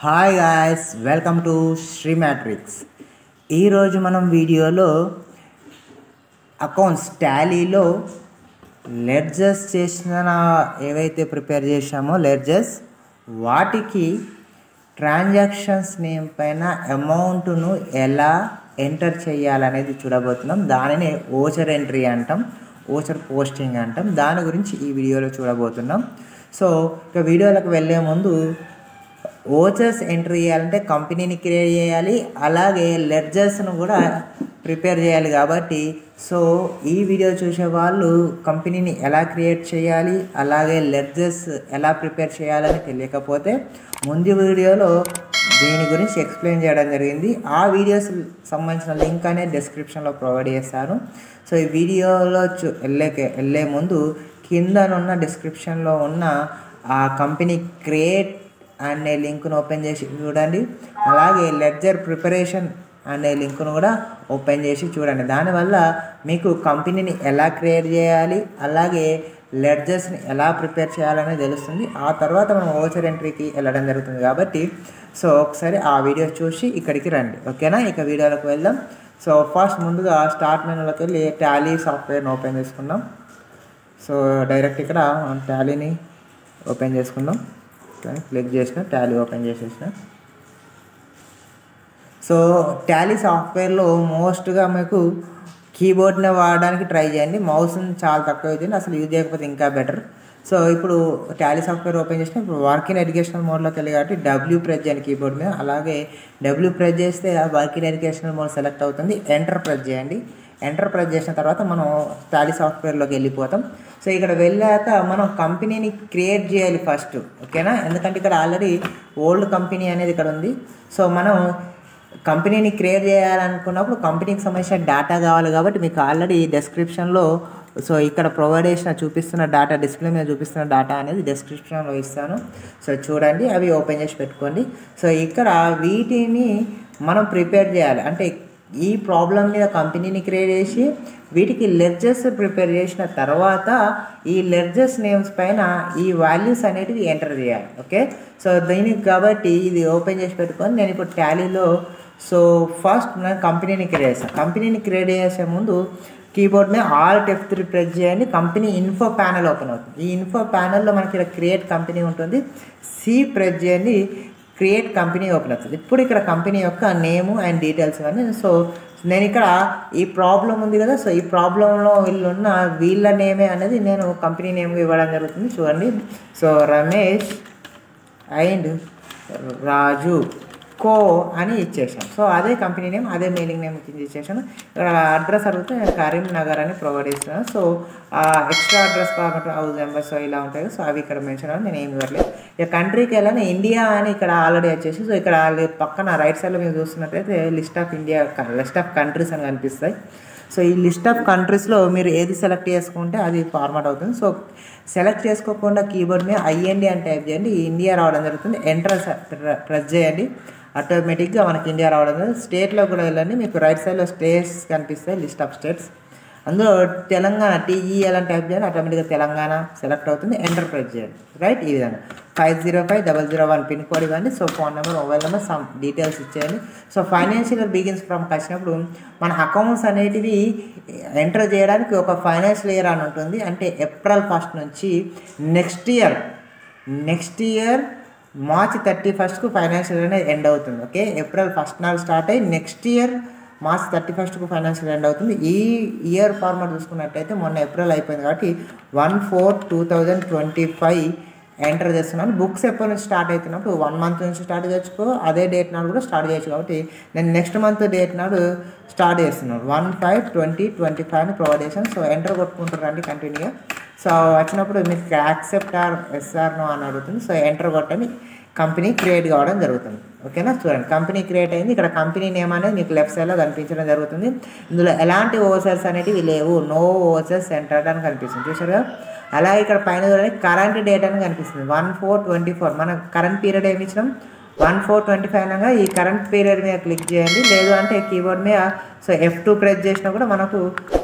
Hi guys, welcome to Sri matrix. ఈరోజు మనం వీడియోలో అకౌంట్స్ టాలీలో లెడ్జర్స్ చేసిన ఏవైతే ప్రిపేర్ చేసామో లెడ్జర్స్ వాటికి ట్రాన్సాక్షన్స్ నేమ్ పైన అమౌంట్ను ఎలా ఎంటర్ చేయాలనేది చూడబోతున్నాం. దానిని ఓచర్ ఎంట్రీ అంటాం, ఓచర్ పోస్టింగ్ అంటాం. దాని గురించి ఈ వీడియోలో చూడబోతున్నాం. సో ఇక వీడియోలకు వెళ్ళే ముందు ఓచర్స్ ఎంట్రీ చేయాలంటే కంపెనీని క్రియేట్ చేయాలి, అలాగే లెడ్జర్స్ను కూడా ప్రిపేర్ చేయాలి. కాబట్టి సో ఈ వీడియో చూసే వాళ్ళు కంపెనీని ఎలా క్రియేట్ చేయాలి, అలాగే లెడ్జర్స్ ఎలా ప్రిపేర్ చేయాలని తెలియకపోతే ముందు వీడియోలో దీని గురించి ఎక్స్ప్లెయిన్ చేయడం జరిగింది. ఆ వీడియోస్ సంబంధించిన లింక్ అనేది డిస్క్రిప్షన్లో ప్రొవైడ్ చేస్తాను. సో ఈ వీడియోలో వెళ్ళే ముందు కిందనున్న డిస్క్రిప్షన్లో ఉన్న ఆ కంపెనీ క్రియేట్ అనే లింక్ను ఓపెన్ చేసి చూడండి, అలాగే లెడ్జర్ ప్రిపరేషన్ అనే లింక్ను కూడా ఓపెన్ చేసి చూడండి. దానివల్ల మీకు కంపెనీని ఎలా క్రియేట్ చేయాలి, అలాగే లెడ్జర్స్ని ఎలా ప్రిపేర్ చేయాలనేది తెలుస్తుంది. ఆ తర్వాత మనం ఓచర్ ఎంట్రీకి వెళ్ళడం జరుగుతుంది. కాబట్టి సో ఒకసారి ఆ వీడియో చూసి ఇక్కడికి రండి, ఓకేనా? ఇక వీడియోలోకి వెళ్దాం. సో ఫస్ట్ ముందుగా స్టార్ట్ మెనూలోకి వెళ్ళి టాలీ సాఫ్ట్వేర్ని ఓపెన్ చేసుకుందాం. సో డైరెక్ట్ ఇక్కడ మనం టాలీని ఓపెన్ చేసుకుందాం. క్లిక్ చేసిన టాలీ ఓపెన్ చేసేసిన. సో టాలీ సాఫ్ట్వేర్లో మోస్ట్గా మీకు కీబోర్డ్ని వాడడానికి ట్రై చేయండి. మౌస్ని చాలా తక్కువ అవుతుంది, అసలు యూజ్ చేయకపోతే ఇంకా బెటర్. సో ఇప్పుడు టాలీ సాఫ్ట్వేర్ ఓపెన్ చేసిన ఇప్పుడు వర్క్ ఇన్ ఎడ్యుకేషనల్ మోడ్లోకి వెళ్ళి కాబట్టి డబ్ల్యూ ప్రెస్ చేయండి కీబోర్డ్ మీద. అలాగే డబ్ల్యూ ప్రెస్ చేస్తే work in educational mode select అవుతుంది. ఎంటర్ ప్రెస్ చేయండి. ఎంటర్ ప్రెస్ చేసిన తర్వాత మనం టాలీ సాఫ్ట్వేర్లోకి వెళ్ళిపోతాం. సో ఇక్కడ వెళ్ళాక మనం కంపెనీని క్రియేట్ చేయాలి ఫస్ట్, ఓకేనా? ఎందుకంటే ఇక్కడ ఆల్రెడీ ఓల్డ్ కంపెనీ అనేది ఇక్కడ ఉంది. సో మనం కంపెనీని క్రియేట్ చేయాలనుకున్నప్పుడు కంపెనీకి సంబంధించిన డేటా కావాలి. కాబట్టి మీకు ఆల్రెడీ డిస్క్రిప్షన్లో సో ఇక్కడ ప్రొవైడ్ చేసిన చూపిస్తున్న డేటా, డిస్ప్లే మీద చూపిస్తున్న డేటా అనేది డిస్క్రిప్షన్లో ఇస్తాను. సో చూడండి, అవి ఓపెన్ చేసి పెట్టుకోండి. సో ఇక్కడ వీటిని మనం ప్రిపేర్ చేయాలి. అంటే ఈ ప్రాబ్లం మీద కంపెనీని క్రియేట్ చేసి వీటికి లెడ్జర్స్ ప్రిపేర్ చేసిన తర్వాత ఈ లెడ్జర్స్ నేమ్స్ పైన ఈ వాల్యూస్ అనేటివి ఎంటర్ చేయాలి, ఓకే? సో దీనికి కాబట్టి ఇది ఓపెన్ చేసి పెట్టుకొని నేను ఇప్పుడు టాలీలో సో ఫస్ట్ నేను కంపెనీని క్రియేట్ చేస్తాను. కంపెనీని క్రియేట్ చేసే ముందు కీబోర్డ్ మీద ఆల్ట్ F3 ప్రెస్ చేయండి. కంపెనీ ఇన్ఫో ప్యానల్ ఓపెన్ అవుతుంది. ఈ ఇన్ఫో ప్యానల్లో మనకి ఇక్కడ క్రియేట్ కంపెనీ ఉంటుంది. సి ప్రెస్ చేయండి, క్రియేట్ కంపెనీ ఓపెన్ అవుతుంది. ఇప్పుడు ఇక్కడ కంపెనీ యొక్క నేము అండ్ డీటెయిల్స్ కానీ. సో నేను ఇక్కడ ఈ ప్రాబ్లం ఉంది కదా, సో ఈ ప్రాబ్లంలో వీళ్ళ నేమే అనేది నేను కంపెనీ నేమ్ ఇవ్వడం జరుగుతుంది. చూడండి, సో రమేష్ అండ్ రాజు కో అని ఇచ్చేసాను. సో అదే కంపెనీ నేమ్, అదే మెయిలింగ్ నేమ్ కింద ఇచ్చేసాను. ఇక్కడ అడ్రస్ అడిగితే నేను కరీంనగర్ అని ప్రొవైడ్ చేస్తున్నాను. సో ఎక్స్ట్రా అడ్రస్ కాకుండా హౌస్ నెంబర్స్ ఇలా ఉంటాయి, సో అవి ఇక్కడ మెన్షన్ అవ్వాలి. నేను ఏమి ఇవ్వట్లేదు. ఇక కంట్రీకి వెళ్ళాను, ఇండియా అని ఇక్కడ ఆల్రెడీ వచ్చేసి. సో ఇక్కడ పక్కన రైట్ సైడ్లో మీరు చూస్తున్నట్లయితే లిస్ట్ ఆఫ్ కంట్రీస్ అని కనిపిస్తాయి. సో ఈ లిస్ట్ ఆఫ్ కంట్రీస్లో మీరు ఏది సెలెక్ట్ చేసుకుంటే అది ఫార్మాట్ అవుతుంది. సో సెలెక్ట్ చేసుకోకుండా కీబోర్డ్ మీద IND అని టైప్ చేయండి, ఇండియా రావడం జరుగుతుంది. ఎంటర్ ప్రెస్ చేయండి, ఆటోమేటిక్గా మనకి ఇండియా రావడం జరుగుతుంది. స్టేట్లో కూడా వెళ్ళండి, మీకు రైట్ సైడ్లో స్టేట్స్ కనిపిస్తాయి, లిస్ట్ ఆఫ్ స్టేట్స్. అందులో తెలంగాణ TEL అని టైప్ చేయండి, ఆటోమేటిక్గా తెలంగాణ సెలెక్ట్ అవుతుంది. ఎంటర్ ప్రెస్ చేయండి. రైట్, ఈ విధంగా 505001 పిన్ కోడ్ ఇవ్వండి. So phone number, mobile number, some details ఇచ్చేయండి. So financial year begins from వచ్చినప్పుడు మన అకౌంట్స్ అనేటివి ఎంటర్ చేయడానికి ఒక ఫైనాన్షియల్ ఇయర్ అని ఉంటుంది. అంటే April 1st నుంచి next year March 31st financial year అనేది ఎండ్ అవుతుంది, ఓకే? April 1st నాడు స్టార్ట్ అయ్యి next year March 31st financial end అవుతుంది. ఈ ఇయర్ ఫార్మాట్ చూసుకున్నట్టయితే మొన్న ఏప్రిల్ అయిపోయింది కాబట్టి 1/4/2025 ఎంటర్ చేస్తున్నాను. బుక్స్ ఎప్పటి నుంచి స్టార్ట్ అవుతున్నప్పుడు 1 month నుంచి స్టార్ట్ చేసుకో, అదే డేట్ నాడు కూడా స్టార్ట్ చేయొచ్చు. కాబట్టి నేను నెక్స్ట్ మంత్ డేట్ నాడు స్టార్ట్ చేస్తున్నాను. 1/5/2025 అని ప్రొవైడ్ చేశాను. సో ఎంటర్ కొట్టుకుంటారండి కంటిన్యూగా. సో వచ్చినప్పుడు మీకు యాక్సెప్ట్ SR నో అని అడుగుతుంది. సో ఎంటర్ కొట్టని కంపెనీ క్రియేట్ కావడం జరుగుతుంది, ఓకేనా? చూడండి, కంపెనీ క్రియేట్ అయింది. ఇక్కడ కంపెనీ నేమ్ అనేది మీకు లెఫ్ట్ సైడ్లో కనిపించడం జరుగుతుంది. ఇందులో ఎలాంటి ఓచర్స్ అనేటివి లేవు, నో ఓచర్స్ ఎంటర్డ్ అని కనిపిస్తుంది, చూసారుగా? అలాగే ఇక్కడ పైన చూడండి కరెంట్ డేట్ అని కనిపిస్తుంది 1/4/24. మన కరెంట్ పీరియడ్ ఏమి ఇచ్చినాం 1/4/25 అనగా ఈ కరెంట్ పీరియడ్ మీద క్లిక్ చేయండి. లేదు అంటే కీబోర్డ్ మీద సో F2 ప్రెస్ చేసినా కూడా మనకు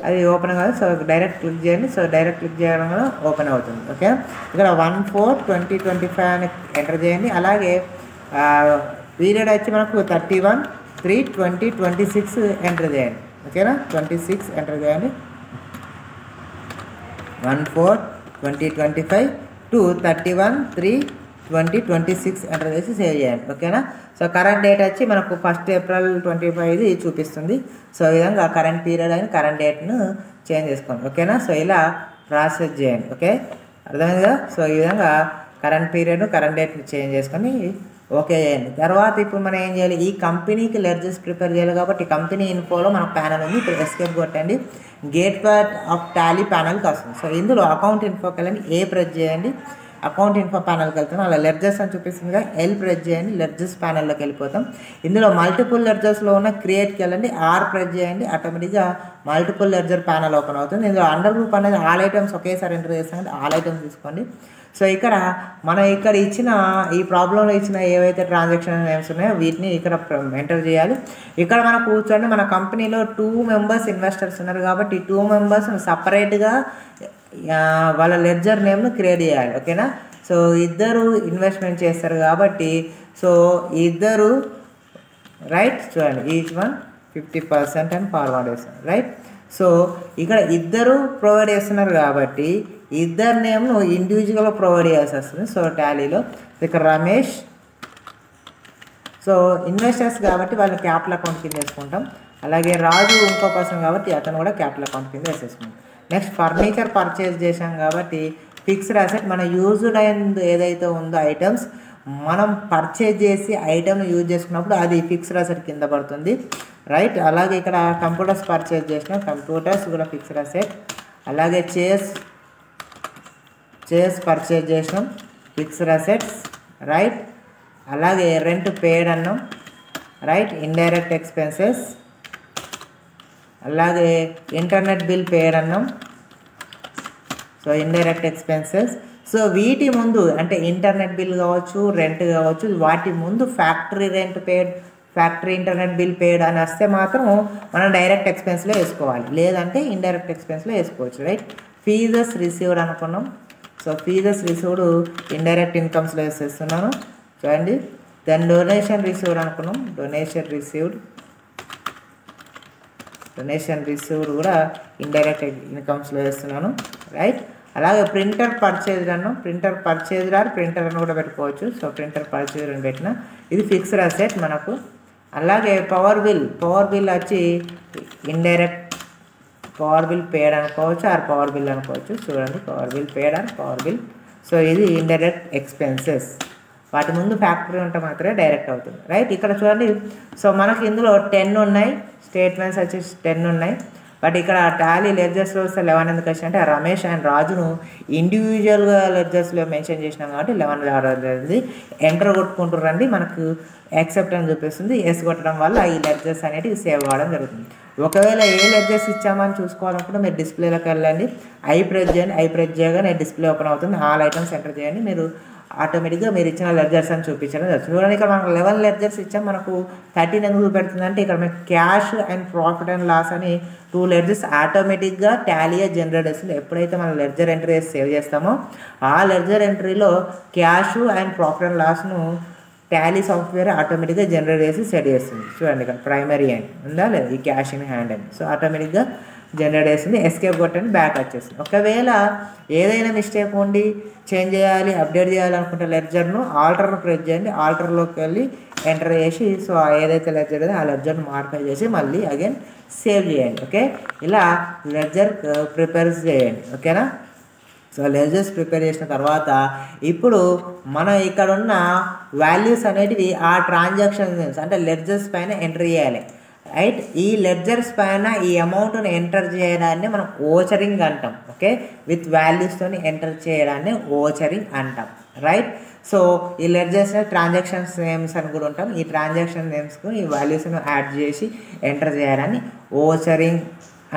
అది ఓపెన్ కాదు. సో డైరెక్ట్ క్లిక్ చేయండి. సో డైరెక్ట్ క్లిక్ చేయడం ఓపెన్ అవుతుంది, ఓకే? ఇక్కడ 1/4/2025 అని ఎంటర్ చేయండి. అలాగే పీరియడ్ వచ్చి మనకు 31/3/2026 ఎంటర్ చేయండి. ఓకేనా, 26 ఎంటర్ చేయండి. 1/4/2025 to 31/3/2026 ఎంటర్ చేసి సేవ్ చేయండి. ఓకేనా. సో కరెంట్ డేట్ వచ్చి మనకు 1 ఏప్రిల్ 2025 చూపిస్తుంది. సో ఈ విధంగా కరెంట్ పీరియడ్ అని కరెంట్ డేట్ను చేంజ్ చేసుకోండి. ఓకేనా. సో ఇలా ప్రాసెస్ చేయండి. ఓకే, అర్థమైందిగా. సో ఈ విధంగా కరెంట్ పీరియడ్ కరెంట్ డేట్ని చేంజ్ చేసుకొని ఓకే చేయండి. తర్వాత ఇప్పుడు మనం ఏం చేయాలి, ఈ కంపెనీకి లెడ్జర్స్ ప్రిపేర్ చేయాలి కాబట్టి కంపెనీ ఇన్ఫోలో మనకు ప్యానల్ ఉంది. ఇప్పుడు ఎస్కేప్ కొట్టండి, గేట్ పార్ట్ ఆఫ్ టాలీ ప్యానల్కి వస్తుంది. సో ఇందులో అకౌంట్ ఇన్ఫోకి వెళ్ళండి, ఏ ప్రెస్ చేయండి, అకౌంట్ ఇన్ఫో ప్యానల్కి వెళ్తాం. అలా లెడ్జర్స్ అని చూపిస్తుందిగా, ఎల్ ప్రెస్ చేయండి, లెడ్జర్స్ ప్యానల్లోకి వెళ్ళిపోతాం. ఇందులో మల్టిపుల్ లెడ్జర్స్లో ఉన్న క్రియేట్కి వెళ్ళండి, ఆర్ ప్రెస్ చేయండి, ఆటోమేటిక్గా మల్టిపుల్ లెడ్జర్ ప్యానల్ ఓపెన్ అవుతుంది. ఇందులో అండర్ గ్రూప్ అనేది ఆల్ ఐటమ్స్ ఒకేసారి ఎంటర్ చేస్తాం, ఆల్ ఐటమ్స్ తీసుకోండి. సో ఇక్కడ మనం ఇక్కడ ఇచ్చిన ఈ ప్రాబ్లంలో ఇచ్చిన ఏవైతే ట్రాన్సాక్షన్ నేమ్స్ ఉన్నాయో వీటిని ఇక్కడ ఎంటర్ చేయాలి. ఇక్కడ మనం కూర్చోండి, మన కంపెనీలో 2 మెంబర్స్ ఇన్వెస్టర్స్ ఉన్నారు కాబట్టి 2 మెంబర్స్ సపరేట్గా వాళ్ళ లెడ్జర్ నేమ్ను క్రియేట్ చేయాలి. ఓకేనా. సో ఇద్దరు ఇన్వెస్ట్మెంట్ చేస్తారు కాబట్టి సో ఇద్దరు రైట్ చూడండి, ఈచ్ వన్ 50% అని ఫార్వర్డ్ చేస్తారు. రైట్. సో ఇక్కడ ఇద్దరు ప్రొవైడ్ చేస్తున్నారు కాబట్టి ఇద్దరు నేమ్ను ఇండివిజువల్గా ప్రొవైడ్ చేయాల్సి వస్తుంది. సో టాలీలో ఇక్కడ రమేష్, సో ఇన్వెస్టర్స్ కాబట్టి వాళ్ళు క్యాపిటల్ అకౌంట్ కింద వేసుకుంటాం. అలాగే రాజు ఇంకో పర్సన్ కాబట్టి అతను కూడా క్యాపిటల్ అకౌంట్ కింద వేసేసుకుంటాం. నెక్స్ట్ ఫర్నిచర్ పర్చేజ్ చేసాం కాబట్టి ఫిక్స్డ్ అసెట్ మన యూజ్డ్ అయింది ఏదైతే ఉందో ఐటమ్స్ మనం పర్చేజ్ చేసి ఐటమ్ యూజ్ చేసుకున్నప్పుడు అది ఫిక్స్డ్ అసెట్ కింద పడుతుంది. రైట్. అలాగే ఇక్కడ కంప్యూటర్స్ పర్చేజ్ చేసినాం, కంప్యూటర్స్ కూడా ఫిక్స్డ్ అసెట్. అలాగే చైర్స్ పర్చేజ్ చేసినాం, ఫిక్స్డ్ అసెట్స్. రైట్. అలాగే రెంట్ పేడ్ అన్నాం. రైట్. Indirect expenses. అలాగే ఇంటర్నెట్ బిల్ పేడ్ అన్నాం. So indirect expenses. సో వీటి ముందు అంటే ఇంటర్నెట్ బిల్ కావచ్చు, రెంట్ కావచ్చు, వాటి ముందు ఫ్యాక్టరీ రెంట్ పేడ్, ఫ్యాక్టరీ ఇంటర్నెట్ బిల్ పేడ్ అని వస్తే మాత్రం మనం డైరెక్ట్ ఎక్స్పెన్స్లో వేసుకోవాలి, లేదంటే ఇండైరెక్ట్ ఎక్స్పెన్స్లో వేసుకోవచ్చు. రైట్. ఫీజెస్ రిసీవ్డ్ అనుకున్నాం. సో ఫీజెస్ రిసీవ్డ్ ఇండైరెక్ట్ ఇన్కమ్స్లో వేసేస్తున్నాను చూడండి. దెన్ డొనేషన్ రిసీవ్డ్ అనుకున్నాం, డొనేషన్ రిసీవ్డ్ కూడా ఇండైరెక్ట్ ఇన్కమ్స్లో వేస్తున్నాను. రైట్. అలాగే ప్రింటర్ పర్చేజ్డ్ అన్నాం, ప్రింటర్ పర్చేజ్డ్ ఆర్ ప్రింటర్ అని కూడా పెట్టుకోవచ్చు. సో ప్రింటర్ పర్చేజ్డ్ అని పెట్టిన ఇది ఫిక్స్డ్ అసెట్ మనకు. అలాగే పవర్ బిల్ వచ్చి ఇండైరెక్ట్ పవర్ బిల్ పేడ్ అనుకోవచ్చు ఆర్ పవర్ బిల్ అనుకోవచ్చు. చూడండి, power bill paid are power bill. So ఇది ఇండైరెక్ట్ ఎక్స్పెన్సెస్, వాటి ముందు ఫ్యాక్టరీ ఉంటే మాత్రమే డైరెక్ట్ అవుతుంది. రైట్. ఇక్కడ చూడండి, సో మనకి ఇందులో 10 ఉన్నాయి, స్టేట్మెంట్స్ వచ్చేసి 10 ఉన్నాయి. బట్ ఇక్కడ టాలీ లెడ్జర్స్లో వస్తే 11 ఎందుకు వచ్చిందంటే రమేష్ అండ్ రాజును ఇండివిజువల్గా లెడ్జర్స్లో మెన్షన్ చేసినాం కాబట్టి 11 రావడం. ఎంటర్ కొట్టుకుంటురండి, మనకు యాక్సెప్ట్ అని చూపిస్తుంది. ఎస్ కొట్టడం వల్ల ఈ లెడ్జర్స్ అనేటివి సేవ్ అవ్వడం జరుగుతుంది. ఒకవేళ ఏ లెడ్జర్స్ ఇచ్చామని చూసుకోవాలనుకుంటే మీరు డిస్ప్లేలోకి వెళ్ళండి, ఐ ప్రెస్ చేయండి, ఐ ప్రెస్ చేయగానే డిస్ప్లే ఓపెన్ అవుతుంది. ఆల్ ఐటమ్స్ ఎంటర్ చేయండి, మీరు ఆటోమేటిక్గా మీరు ఇచ్చిన లెడ్జర్స్ అని చూపించడం జరుగుతుంది. చూడండి, ఇక్కడ మనకు 11 లెడ్జర్స్ ఇచ్చాం, మనకు 13 ఎందుకు చూపెడుతుందంటే ఇక్కడ మీకు cash and profit and loss అని 2 లెడ్జర్స్ ఆటోమేటిక్గా టాలీ జనరేట్ చేస్తుంది. ఎప్పుడైతే మనం లెడ్జర్ ఎంట్రీ చేసి సేవ్ చేస్తామో ఆ లెడ్జర్ ఎంట్రీలో క్యాష్ అండ్ ప్రాఫిట్ అండ్ లాస్ను టాలీ సాఫ్ట్వేర్ ఆటోమేటిక్గా జనరేట్ చేసి సెట్ చేస్తుంది. చూడండి, ఇక్కడ ప్రైమరీ అండ్ ఉందా లేదా, ఈ క్యాష్ ఇన్ హ్యాండ్ అని. సో ఆటోమేటిక్గా జనరేట్ చేస్తుంది. ఎస్కేప్ కొట్టండి, బ్యాక్ వచ్చేస్తుంది. ఒకవేళ ఏదైనా మిస్టేక్ ఉండి చేంజ్ చేయాలి, అప్డేట్ చేయాలనుకుంటే లెడ్జర్ను ఆల్టర్ను ప్రెస్ చేయండి, ఆల్టర్లోకి వెళ్ళి ఎంటర్ చేసి సో ఏదైతే లెడ్జర్ ఆ లెడ్జర్ను మాడిఫై చేసి మళ్ళీ అగైన్ సేవ్ చేయండి. ఓకే, ఇలా లెడ్జర్ ప్రిపేర్ చేయండి. ఓకేనా. సో లెడ్జర్స్ ప్రిపేర్ చేసిన తర్వాత ఇప్పుడు మనం ఇక్కడ ఉన్న వాల్యూస్ అనేటివి ఆ ట్రాన్సాక్షన్ అంటే లెడ్జర్స్ పైన ఎంటర్ చేయాలి. రైట్. ఈ లెడ్జర్స్ పైన ఈ అమౌంట్ని ఎంటర్ చేయడాన్ని మనం ఓచరింగ్ అంటాం. ఓకే, విత్ వాల్యూస్తో ఎంటర్ చేయడాన్ని ఓచరింగ్ అంటాం. రైట్. సో ఈ లెడ్జర్స్ ట్రాన్సాక్షన్స్ నేమ్స్ అని కూడా ఉంటాం. ఈ ట్రాన్సాక్షన్ నేమ్స్కు ఈ వాల్యూస్ను యాడ్ చేసి ఎంటర్ చేయడాన్ని ఓచరింగ్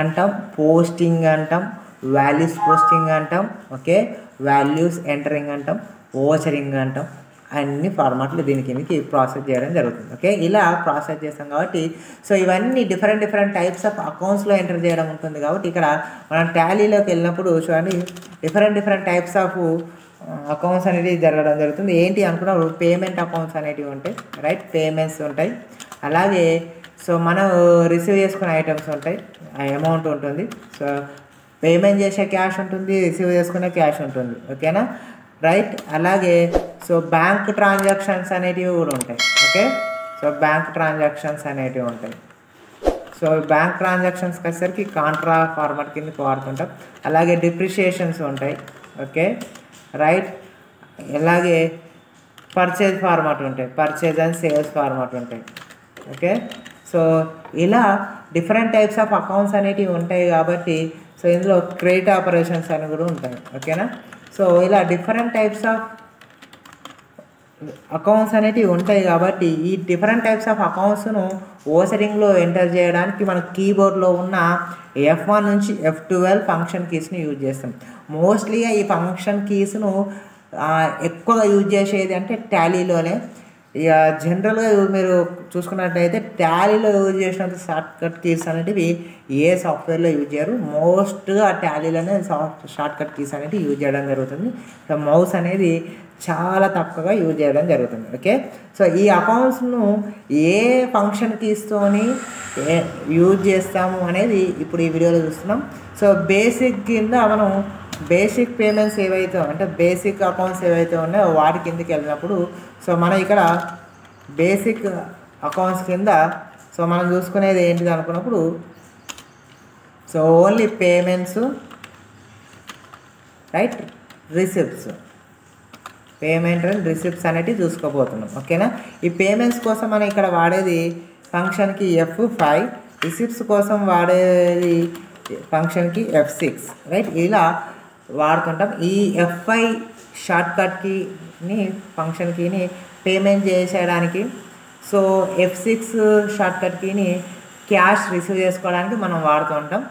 అంటాం, పోస్టింగ్ అంటాం, వాల్యూస్ పోస్టింగ్ అంటాం. ఓకే, వాల్యూస్ ఎంటరింగ్ అంటాం, ఓచరింగ్ అంటాం. అన్ని ఫార్మాట్లు దీని కిందకి ప్రాసెస్ చేయడం జరుగుతుంది. ఓకే, ఇలా ప్రాసెస్ చేస్తాం కాబట్టి సో ఇవన్నీ డిఫరెంట్ టైప్స్ ఆఫ్ అకౌంట్స్లో ఎంటర్ చేయడం ఉంటుంది. కాబట్టి ఇక్కడ మనం టాలీలోకి వెళ్ళినప్పుడు చూడండి డిఫరెంట్ టైప్స్ ఆఫ్ అకౌంట్స్ అనేవి జరగడం జరుగుతుంది. ఏంటి అనుకున్నప్పుడు పేమెంట్ అకౌంట్స్ అనేటివి ఉంటాయి, రైట్, పేమెంట్స్ ఉంటాయి. అలాగే సో మనం రిసీవ్ చేసుకునే ఐటమ్స్ ఉంటాయి, అమౌంట్ ఉంటుంది. సో పేమెంట్ చేసే క్యాష్ ఉంటుంది, రిసీవ్ చేసుకునే క్యాష్ ఉంటుంది, ఓకేనా, రైట్. అలాగే సో బ్యాంక్ ట్రాన్సాక్షన్స్ అనేటివి కూడా ఉంటాయి, ఓకే. సో బ్యాంక్ ట్రాన్సాక్షన్స్ అనేటివి ఉంటాయి. సో బ్యాంక్ ట్రాన్సాక్షన్స్కి వచ్చేసరికి కాంట్రా ఫార్మాట్ కిందకి వాడుతుంటాం. అలాగే డిప్రిషియేషన్స్ ఉంటాయి, ఓకే, రైట్. అలాగే పర్చేజ్ ఫార్మాట్ ఉంటాయి, పర్చేజ్ అండ్ సేల్స్ ఫార్మాట్ ఉంటాయి, ఓకే. సో ఇలా డిఫరెంట్ టైప్స్ ఆఫ్ అకౌంట్స్ అనేటివి ఉంటాయి కాబట్టి సో ఇందులో క్రెడిట్ ఆపరేషన్స్ అని కూడా ఉంటాయి, ఓకేనా. సో ఇలా డిఫరెంట్ టైప్స్ ఆఫ్ అకౌంట్స్ అనేటివి ఉంటాయి కాబట్టి ఈ డిఫరెంట్ టైప్స్ ఆఫ్ అకౌంట్స్ను ఓసరింగ్లో ఎంటర్ చేయడానికి మన కీబోర్డ్లో ఉన్న F1 నుంచి F12 ఫంక్షన్ కీస్ని యూజ్ చేస్తాం. మోస్ట్లీగా ఈ ఫంక్షన్ కీస్ను ఎక్కువగా యూజ్ చేసేది అంటే టాలీలోనే. ఇక జనరల్గా మీరు చూసుకున్నట్టయితే టాలీలో యూజ్ చేసినంత షార్ట్కట్ కీస్ అనేటివి ఏ సాఫ్ట్వేర్లో యూజ్ చేయరు. మోస్ట్గా టాలీలోనే షార్ట్కట్ కీస్ అనేవి యూజ్ చేయడం జరుగుతుంది. సో మౌస్ అనేది చాలా తక్కువగా యూజ్ చేయడం జరుగుతుంది, ఓకే. సో ఈ అకౌంట్స్ను ఏ ఫంక్షన్ కీస్తోని యూజ్ చేస్తాము అనేది ఇప్పుడు ఈ వీడియోలో చూస్తున్నాం. సో బేసిక్ కింద మనం బేసిక్ పేమెంట్స్ ఏవైతే అంటే బేసిక్ అకౌంట్స్ ఏవైతే ఉన్నాయో వాటి కిందకి వెళ్ళినప్పుడు సో మనం ఇక్కడ బేసిక్ అకౌంట్స్ కింద సో మనం చూసుకునేది ఏంటిది అనుకున్నప్పుడు so only payments, right, receipts, payment and receipts అనేవి చూసుకోబోతున్నాం, ఓకేనా. ఈ పేమెంట్స్ కోసం మనం ఇక్కడ వాడేది ఫంక్షన్కి F5, రిసిప్ట్స్ కోసం వాడేది ఫంక్షన్కి F6, రైట్, ఇలా వాడుతుంటాం. ఈ F5 షార్ట్కట్ కీని ఫంక్షన్ కీని పేమెంట్ చేసేయడానికి, సో F6 షార్ట్కట్ కీని క్యాష్ రిసీవ్ చేసుకోవడానికి మనం వాడుతూ ఉంటాం.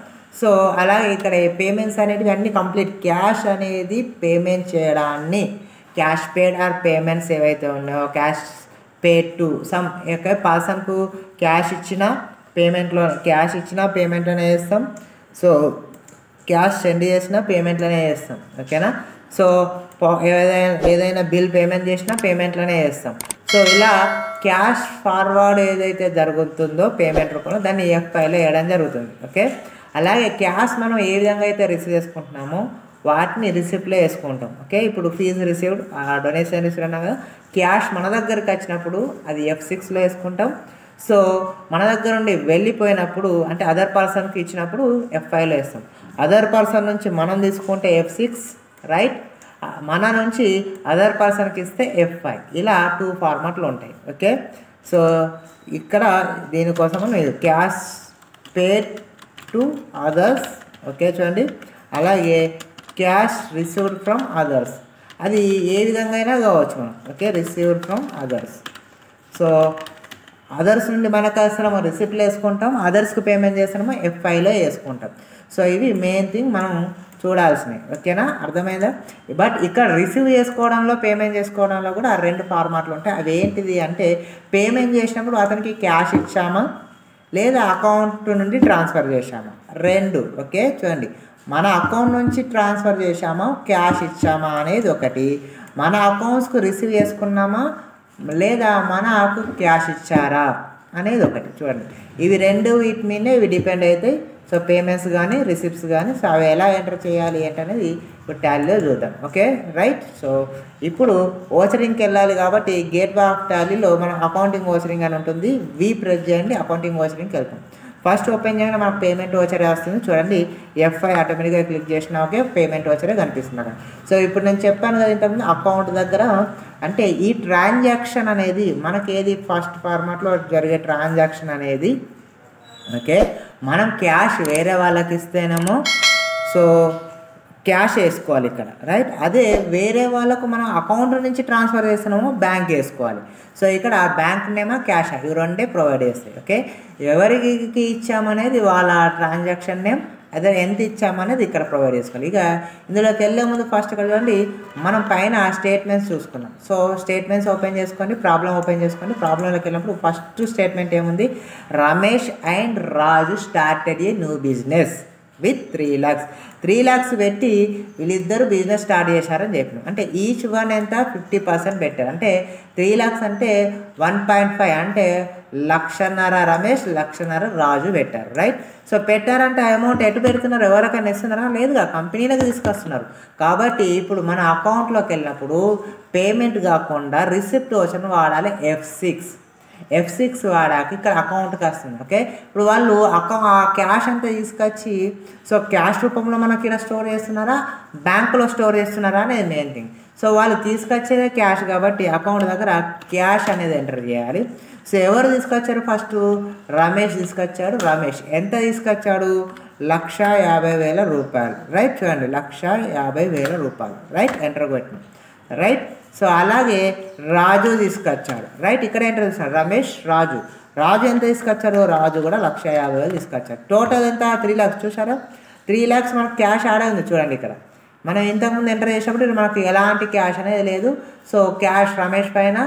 సో అలాగే ఇక్కడ పేమెంట్స్ అనేటివి అన్నీ కంప్లీట్ క్యాష్ అనేది పేమెంట్ చేయడాన్ని క్యాష్ పేడ్ ఆర్ పేమెంట్స్ ఏవైతే ఉన్నాయో క్యాష్ పేడ్ టు సమ్ పర్సన్కు క్యాష్ ఇచ్చినా పేమెంట్లోనే వేస్తాం. సో క్యాష్ సెండ్ చేసినా పేమెంట్లోనే చేస్తాం, ఓకేనా. సో ఏదైనా బిల్ పేమెంట్ చేసినా పేమెంట్లోనే చేస్తాం. సో ఇలా క్యాష్ ఫార్వర్డ్ ఏదైతే జరుగుతుందో పేమెంట్ రూపంలో దాన్ని F5లో వేయడం జరుగుతుంది, ఓకే. అలాగే క్యాష్ మనం ఏ విధంగా అయితే రిసీవ్ చేసుకుంటున్నామో వాటిని రిసిప్ట్లో వేసుకుంటాం, ఓకే. ఇప్పుడు ఫీజు రిసీవ్డ్, డొనేషన్ రిసీవ్డ్ అన్నా కదా, క్యాష్ మన దగ్గరికి వచ్చినప్పుడు అది F6లో వేసుకుంటాం. సో మన దగ్గర నుండి వెళ్ళిపోయినప్పుడు అంటే అదర్ పర్సన్కి ఇచ్చినప్పుడు F5లో వేస్తాం. అదర్ పర్సన్ నుంచి మనం తీసుకుంటే F6, రైట్, మన నుంచి అదర్ పర్సన్కి ఇస్తే F5. ఇలా 2 ఫార్మాట్లు ఉంటాయి, ఓకే. సో ఇక్కడ దీనికోసం cash paid to others, okay, చూడండి. అలాగే క్యాష్ రిసీవ్డ్ ఫ్రమ్ అదర్స్, అది ఏ విధంగా అయినా కావచ్చు మనం, okay, received from others. So others నుండి మనకు అవసరమో రిసిప్ట్లో వేసుకుంటాం, అదర్స్కి పేమెంట్ చేస్తామో F5లో వేసుకుంటాం. సో ఇవి మెయిన్ థింగ్ మనం చూడాల్సినవి, ఓకేనా, అర్థమైందా. బట్ ఇక్కడ రిసీవ్ చేసుకోవడంలో పేమెంట్ చేసుకోవడంలో కూడా 2 ఫార్మాట్లు ఉంటాయి. అవి ఏంటిది అంటే పేమెంట్ చేసినప్పుడు అతనికి క్యాష్ ఇచ్చామా లేదా అకౌంట్ నుండి ట్రాన్స్ఫర్ చేశామా, 2, ఓకే. చూడండి, మన అకౌంట్ నుంచి ట్రాన్స్ఫర్ చేశామా క్యాష్ ఇచ్చామా అనేది ఒకటి, మన అకౌంట్స్కు రిసీవ్ చేసుకున్నామా లేదా మనకు క్యాష్ ఇచ్చారా అనేది ఒకటి. చూడండి, ఇవి 2 వీటి మీదే ఇవి డిపెండ్ అవుతాయి. సో పేమెంట్స్ కానీ రిసిప్ట్స్ కానీ సో అవి ఎలా ఎంటర్ చేయాలి ఏంటనేది ఇప్పుడు టాలీలో చూద్దాం, ఓకే, రైట్. సో ఇప్పుడు ఓచరింగ్కి వెళ్ళాలి కాబట్టి గేట్వే ఆఫ్ టాలీలో మనం అకౌంటింగ్ ఓచరింగ్ అని ఉంటుంది. ప్రెస్ చేయండి, అకౌంటింగ్ ఓచరింగ్కి వెళ్తాం. ఫస్ట్ ఓపెన్ చేయగానే మనకు పేమెంట్ ఓచరే వస్తుంది. చూడండి, F5 ఆటోమేటిక్గా క్లిక్ చేసినా ఓకే పేమెంట్ ఓచరే కనిపిస్తుంది అక్కడ. సో ఇప్పుడు నేను చెప్పాను కదా ఇంతకుముందు అకౌంట్ దగ్గర అంటే ఈ ట్రాన్సాక్షన్ అనేది మనకి ఏది ఫస్ట్ ఫార్మాట్లో జరిగే ట్రాన్సాక్షన్ అనేది, ఓకే, మనం క్యాష్ వేరే వాళ్ళకి ఇస్తేనేమో సో క్యాష్ వేసుకోవాలి ఇక్కడ, రైట్. అదే వేరే వాళ్ళకు మనం అకౌంట్ నుంచి ట్రాన్స్ఫర్ చేస్తున్నామో బ్యాంక్ వేసుకోవాలి. సో ఇక్కడ బ్యాంక్ నేమో క్యాష్ ఇవి 2 ప్రొవైడ్ చేస్తాయి, ఓకే. ఎవరికి ఇచ్చామనేది వాళ్ళ ట్రాన్సాక్షన్ నేమ్, అదే ఎంత ఇచ్చామనేది ఇక్కడ ప్రొవైడ్ చేసుకోవాలి. ఇక ఇందులోకి వెళ్ళే ముందు ఫస్ట్ ఇక్కడ చూడండి మనం పైన స్టేట్మెంట్స్ చూసుకున్నాం. సో స్టేట్మెంట్స్ ఓపెన్ చేసుకోండి, ప్రాబ్లం ఓపెన్ చేసుకోండి. ప్రాబ్లంలోకి వెళ్ళినప్పుడు ఫస్ట్ స్టేట్మెంట్ ఏముంది, Ramesh and Raju started a new business, with 3 lakhs. 3 lakhs పెట్టి వీళ్ళిద్దరు బిజినెస్ స్టార్ట్ చేశారని చెప్పిన. అంటే ఈచ్ వన్ ఎంత 50% పెట్టారు. అంటే 3 lakhs అంటే 1.5 అంటే 1,50,000 రమేష్ 1,50,000 రాజు పెట్టారు. రైట్. సో పెట్టారంటే ఆ అమౌంట్ ఎటు పెడుతున్నారు, ఎవరికైనా ఇస్తున్నారా? లేదుగా, కంపెనీలకు తీసుకొస్తున్నారు. కాబట్టి ఇప్పుడు మన అకౌంట్లోకి వెళ్ళినప్పుడు పేమెంట్ కాకుండా రిసిప్ట్ వచ్చి వాడాలి F6 వాడాక ఇక్కడ అకౌంట్కి వస్తుంది. ఓకే. ఇప్పుడు వాళ్ళు ఆ క్యాష్ అంతా తీసుకొచ్చి సో క్యాష్ రూపంలో మనకి ఇక్కడ స్టోర్ చేస్తున్నారా, బ్యాంకులో స్టోర్ చేస్తున్నారా అనేది మెయిన్ థింగ్. సో వాళ్ళు తీసుకొచ్చేదే క్యాష్ కాబట్టి అకౌంట్ దగ్గర క్యాష్ అనేది ఎంటర్ చేయాలి. సో ఎవరు తీసుకొచ్చారు? ఫస్ట్ రమేష్ తీసుకొచ్చాడు. రమేష్ ఎంత తీసుకొచ్చాడు? 1,50,000 రూపాయలు. రైట్. చూడండి, 1,50,000 రూపాయలు. రైట్. ఎంటర్ కొట్టిన. రైట్. సో అలాగే రాజు తీసుకొచ్చాడు. రైట్. ఇక్కడ ఎంటర్ చేస్తాడు. రమేష్ రాజు ఎంత తీసుకొచ్చారు? రాజు కూడా 1,50,000 తీసుకొచ్చారు. టోటల్ ఎంత? 3 lakhs. చూసారా? 3 lakhs మనకు క్యాష్ ఆడే ఉంది. చూడండి, ఇక్కడ మనం ఇంతకుముందు ఎంటర్ చేసినప్పుడు మనకు ఎలాంటి క్యాష్ అనేది లేదు. సో క్యాష్ రమేష్ పైన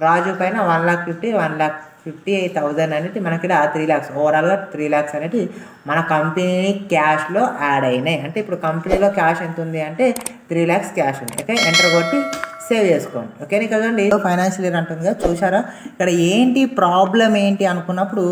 రాజు పైన 1,50,000 అనేది మనకి 3 lakhs ఓవరాల్గా 3 lakhs అనేది మన కంపెనీ క్యాష్లో యాడ్ అయినాయి. అంటే ఇప్పుడు కంపెనీలో క్యాష్ ఎంత ఉంది అంటే 3 lakhs క్యాష్ ఉంది. ఓకే. ఎంటర్ కొట్టి సేవ్ చేసుకోండి. ఓకేనా? కదండి, ఫైనాన్షియల్ ఇయర్ అంటుంది కదా. చూసారా ఇక్కడ ఏంటి ప్రాబ్లం ఏంటి అనుకున్నప్పుడు,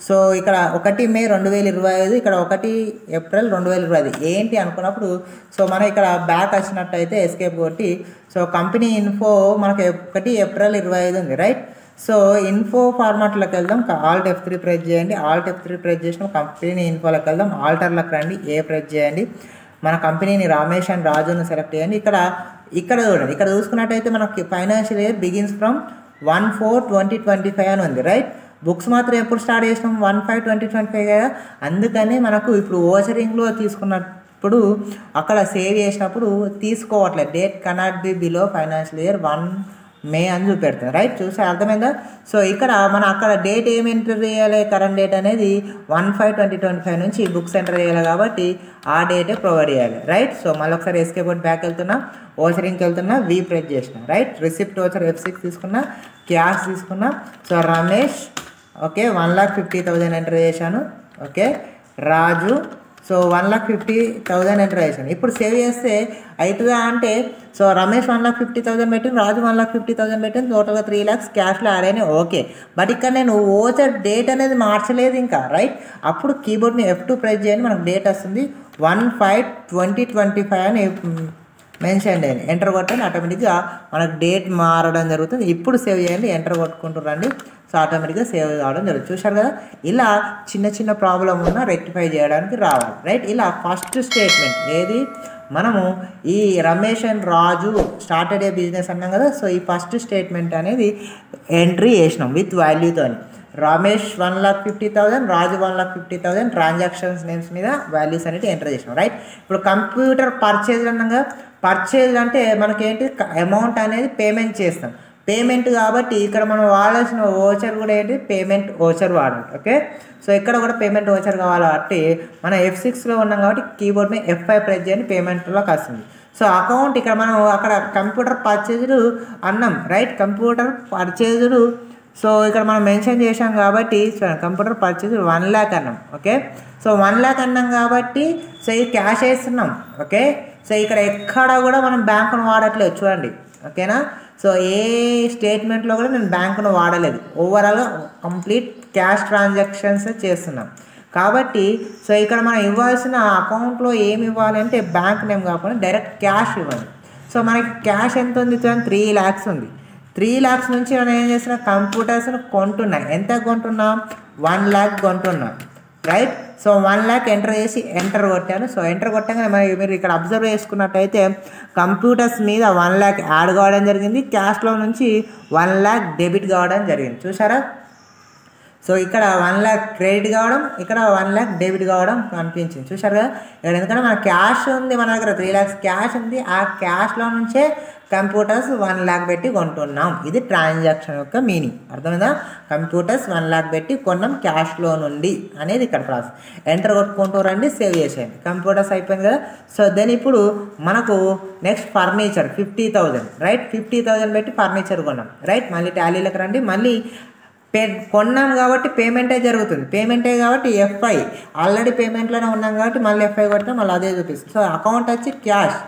సో ఇక్కడ 1 May 2025, ఇక్కడ 1 April 2025 ఏంటి అనుకున్నప్పుడు, సో మనం ఇక్కడ బ్యాక్ వచ్చినట్టయితే ఎస్కేప్ కొట్టి సో కంపెనీ ఇన్ఫో మనకి 1 April 2025 ఉంది. రైట్. సో ఇన్ఫో ఫార్మాట్లోకి వెళ్దాం. ఆల్ట్ F3 ప్రెస్ చేయండి. ఆల్ట్ F3 ప్రెస్ చేసిన కంపెనీ ఇన్ఫోలోకి వెళ్దాం. ఆల్టర్లోకి రండి, ఏ ప్రెస్ చేయండి. మన కంపెనీని రమేష్ అండ్ రాజును సెలెక్ట్ చేయండి. ఇక్కడ చూడండి, ఇక్కడ చూసుకున్నట్టయితే మనకి ఫైనాన్షియల్ ఇయర్ బిగిన్స్ ఫ్రమ్ 1/4/2025 అని ఉంది. రైట్. బుక్స్ మాత్రం ఎప్పుడు స్టార్ట్ చేసినాం? 1/5/2025 కదా. అందుకని మనకు ఇప్పుడు ఓచరింగ్లో తీసుకున్నప్పుడు అక్కడ సేవ్ చేసినప్పుడు తీసుకోవట్లేదు. Date cannot be below financial year 1 May అని చూపెడుతుంది. రైట్. చూసే అర్థమైందా? సో ఇక్కడ మనం అక్కడ డేట్ ఏమి ఎంటర్ చేయాలి? కరెంట్ డేట్ అనేది 1/5/2025 నుంచి బుక్స్ ఎంటర్ చేయాలి కాబట్టి ఆ డేటే ప్రొవైడ్ చేయాలి. రైట్. సో మళ్ళీ ఒకసారి ఎస్కేప్ బ్యాక్ వెళ్తున్నా, ఓచరింగ్కి వెళ్తున్నా, వి ప్రెస్ చేసిన. రైట్. రిసిప్ట్ ఓచర్ F6 తీసుకున్నా, క్యాష్ తీసుకున్నా. సో రమేష్ ఓకే 1,50,000 ఎంటర్ చేశాను. ఓకే. రాజు సో 1,50,000 ఎంటర్ చేశాను. ఇప్పుడు సేవ్ చేస్తే అవుతుందా అంటే, సో రమేష్ 1,50,000 పెట్టింది, రాజు 1,50,000 పెట్టింది, టోటల్గా 3 lakhs క్యాష్లో యాడ్ అయినాయి. ఓకే. బట్ ఇక్కడ నేను ఓచర్ డేట్ అనేది మార్చలేదు ఇంకా. రైట్. అప్పుడు కీబోర్డ్ని F2 ప్రెస్ చేయండి, మనకు డేట్ వస్తుంది 1/5/2025 అని మెన్షన్ చేయండి. ఎంటర్ కొట్టండి, ఆటోమేటిక్గా మనకు డేట్ మారడం జరుగుతుంది. ఇప్పుడు సేవ్ చేయండి, ఎంటర్ కొట్టుకుంటూ రండి. సో ఆటోమేటిక్గా సేవ్ కావడం జరుగుతుంది. చూశారు కదా, ఇలా చిన్న ప్రాబ్లం ఉన్నా రెక్టిఫై చేయడానికి రావాలి. రైట్. ఇలా ఫస్ట్ స్టేట్మెంట్ ఏది, మనము ఈ Ramesh and Raju started a business అన్నాం కదా. సో ఈ ఫస్ట్ స్టేట్మెంట్ అనేది ఎంట్రీ చేసినాం విత్ వాల్యూతో. రమేష్ 1,50,000, రాజు 1,50,000 ట్రాన్సాక్షన్స్ నేమ్స్ మీద వాల్యూస్ అనేది ఎంటర్ చేసినాం. రైట్. ఇప్పుడు కంప్యూటర్ పర్చేజ్ అన్నాం కదా. పర్చేజ్ అంటే మనకేంటి, అమౌంట్ అనేది పేమెంట్ చేస్తాం. పేమెంట్ కాబట్టి ఇక్కడ మనం వాడాల్సిన ఓచర్ కూడా ఏంటి, పేమెంట్ ఓచర్ వాడాలి. ఓకే. సో ఇక్కడ కూడా పేమెంట్ ఓచర్ కావాలి కాబట్టి మనం F6లో ఉన్నాం కాబట్టి కీబోర్డ్ని F5 ప్రెస్ చేయండి, పేమెంట్లోకి వస్తుంది. సో అకౌంట్ ఇక్కడ మనం అక్కడ కంప్యూటర్ పర్చేజ్డ్ అన్నాం. రైట్. కంప్యూటర్ పర్చేజ్డ్ సో ఇక్కడ మనం మెన్షన్ చేసాం కాబట్టి కంప్యూటర్ పర్చేజ్ 1 lakh అన్నాం. ఓకే. సో 1 lakh అన్నాం కాబట్టి సో ఇది క్యాష్ వేస్తున్నాం. ఓకే. సో ఇక్కడ ఎక్కడ కూడా మనం బ్యాంకును వాడట్లేదు. చూడండి. ఓకేనా. సో ఏ స్టేట్మెంట్లో కూడా నేను బ్యాంకును వాడలేదు. ఓవరాల్గా కంప్లీట్ క్యాష్ ట్రాన్సాక్షన్స్ చేస్తున్నాం కాబట్టి సో ఇక్కడ మనం ఇవ్వాల్సిన అకౌంట్లో ఏమి ఇవ్వాలి అంటే బ్యాంక్ నేమ్ కాకుండా డైరెక్ట్ క్యాష్ ఇవ్వాలి. సో మనకి క్యాష్ ఎంత ఉంది? 3 lakhs ఉంది. 3 lakhs నుంచి మనం ఏం చేస్తున్నా, కంప్యూటర్స్ని కొంటున్నా. ఎంత కొంటున్నా? 1 lakh కొంటున్నా. రైట్. సో 1 lakh ఎంటర్ చేసి ఎంటర్ కొట్టాను. సో ఎంటర్ కొట్టగానే మీరు ఇక్కడ అబ్జర్వ్ చేసుకున్నట్టయితే కంప్యూటర్స్ మీద 1 lakh యాడ్ కావడం జరిగింది. క్యాష్లో నుంచి 1 lakh డెబిట్ కావడం జరిగింది. చూసారా. సో ఇక్కడ 1 lakh క్రెడిట్ కావడం, ఇక్కడ 1 lakh డెబిట్ కావడం కనిపించింది. చూసారు కదా. ఇక్కడ ఎందుకంటే మన క్యాష్ ఉంది, మన దగ్గర 3 lakhs క్యాష్ ఉంది. ఆ క్యాష్లో నుంచే కంప్యూటర్స్ 1 lakh పెట్టి కొంటున్నాం. ఇది ట్రాన్సాక్షన్ యొక్క మీనింగ్. అర్థమైందా? కంప్యూటర్స్ 1 lakh పెట్టి కొన్నాం క్యాష్లో నుండి అనేది ఇక్కడ ప్రాసెస్. ఎంటర్ కొట్టుకుంటూ రండి, సేవ్ చేసేయండి. కంప్యూటర్స్ అయిపోయింది కదా. సో దెన్ ఇప్పుడు మనకు నెక్స్ట్ ఫర్నిచర్ 50,000. రైట్. 50,000 పెట్టి ఫర్నిచర్ కొన్నాం. రైట్. మళ్ళీ టాలీలోకి రండి, మళ్ళీ కొన్నాం కాబట్టి పేమెంటే జరుగుతుంది, పేమెంటే కాబట్టి ఎఫ్ఐ ఆల్రెడీ పేమెంట్లోనే ఉన్నాం కాబట్టి మళ్ళీ ఎఫ్ఐ కొట్టినా మళ్ళీ అదే చూపిస్తుంది. సో అకౌంట్ వచ్చి క్యాష్,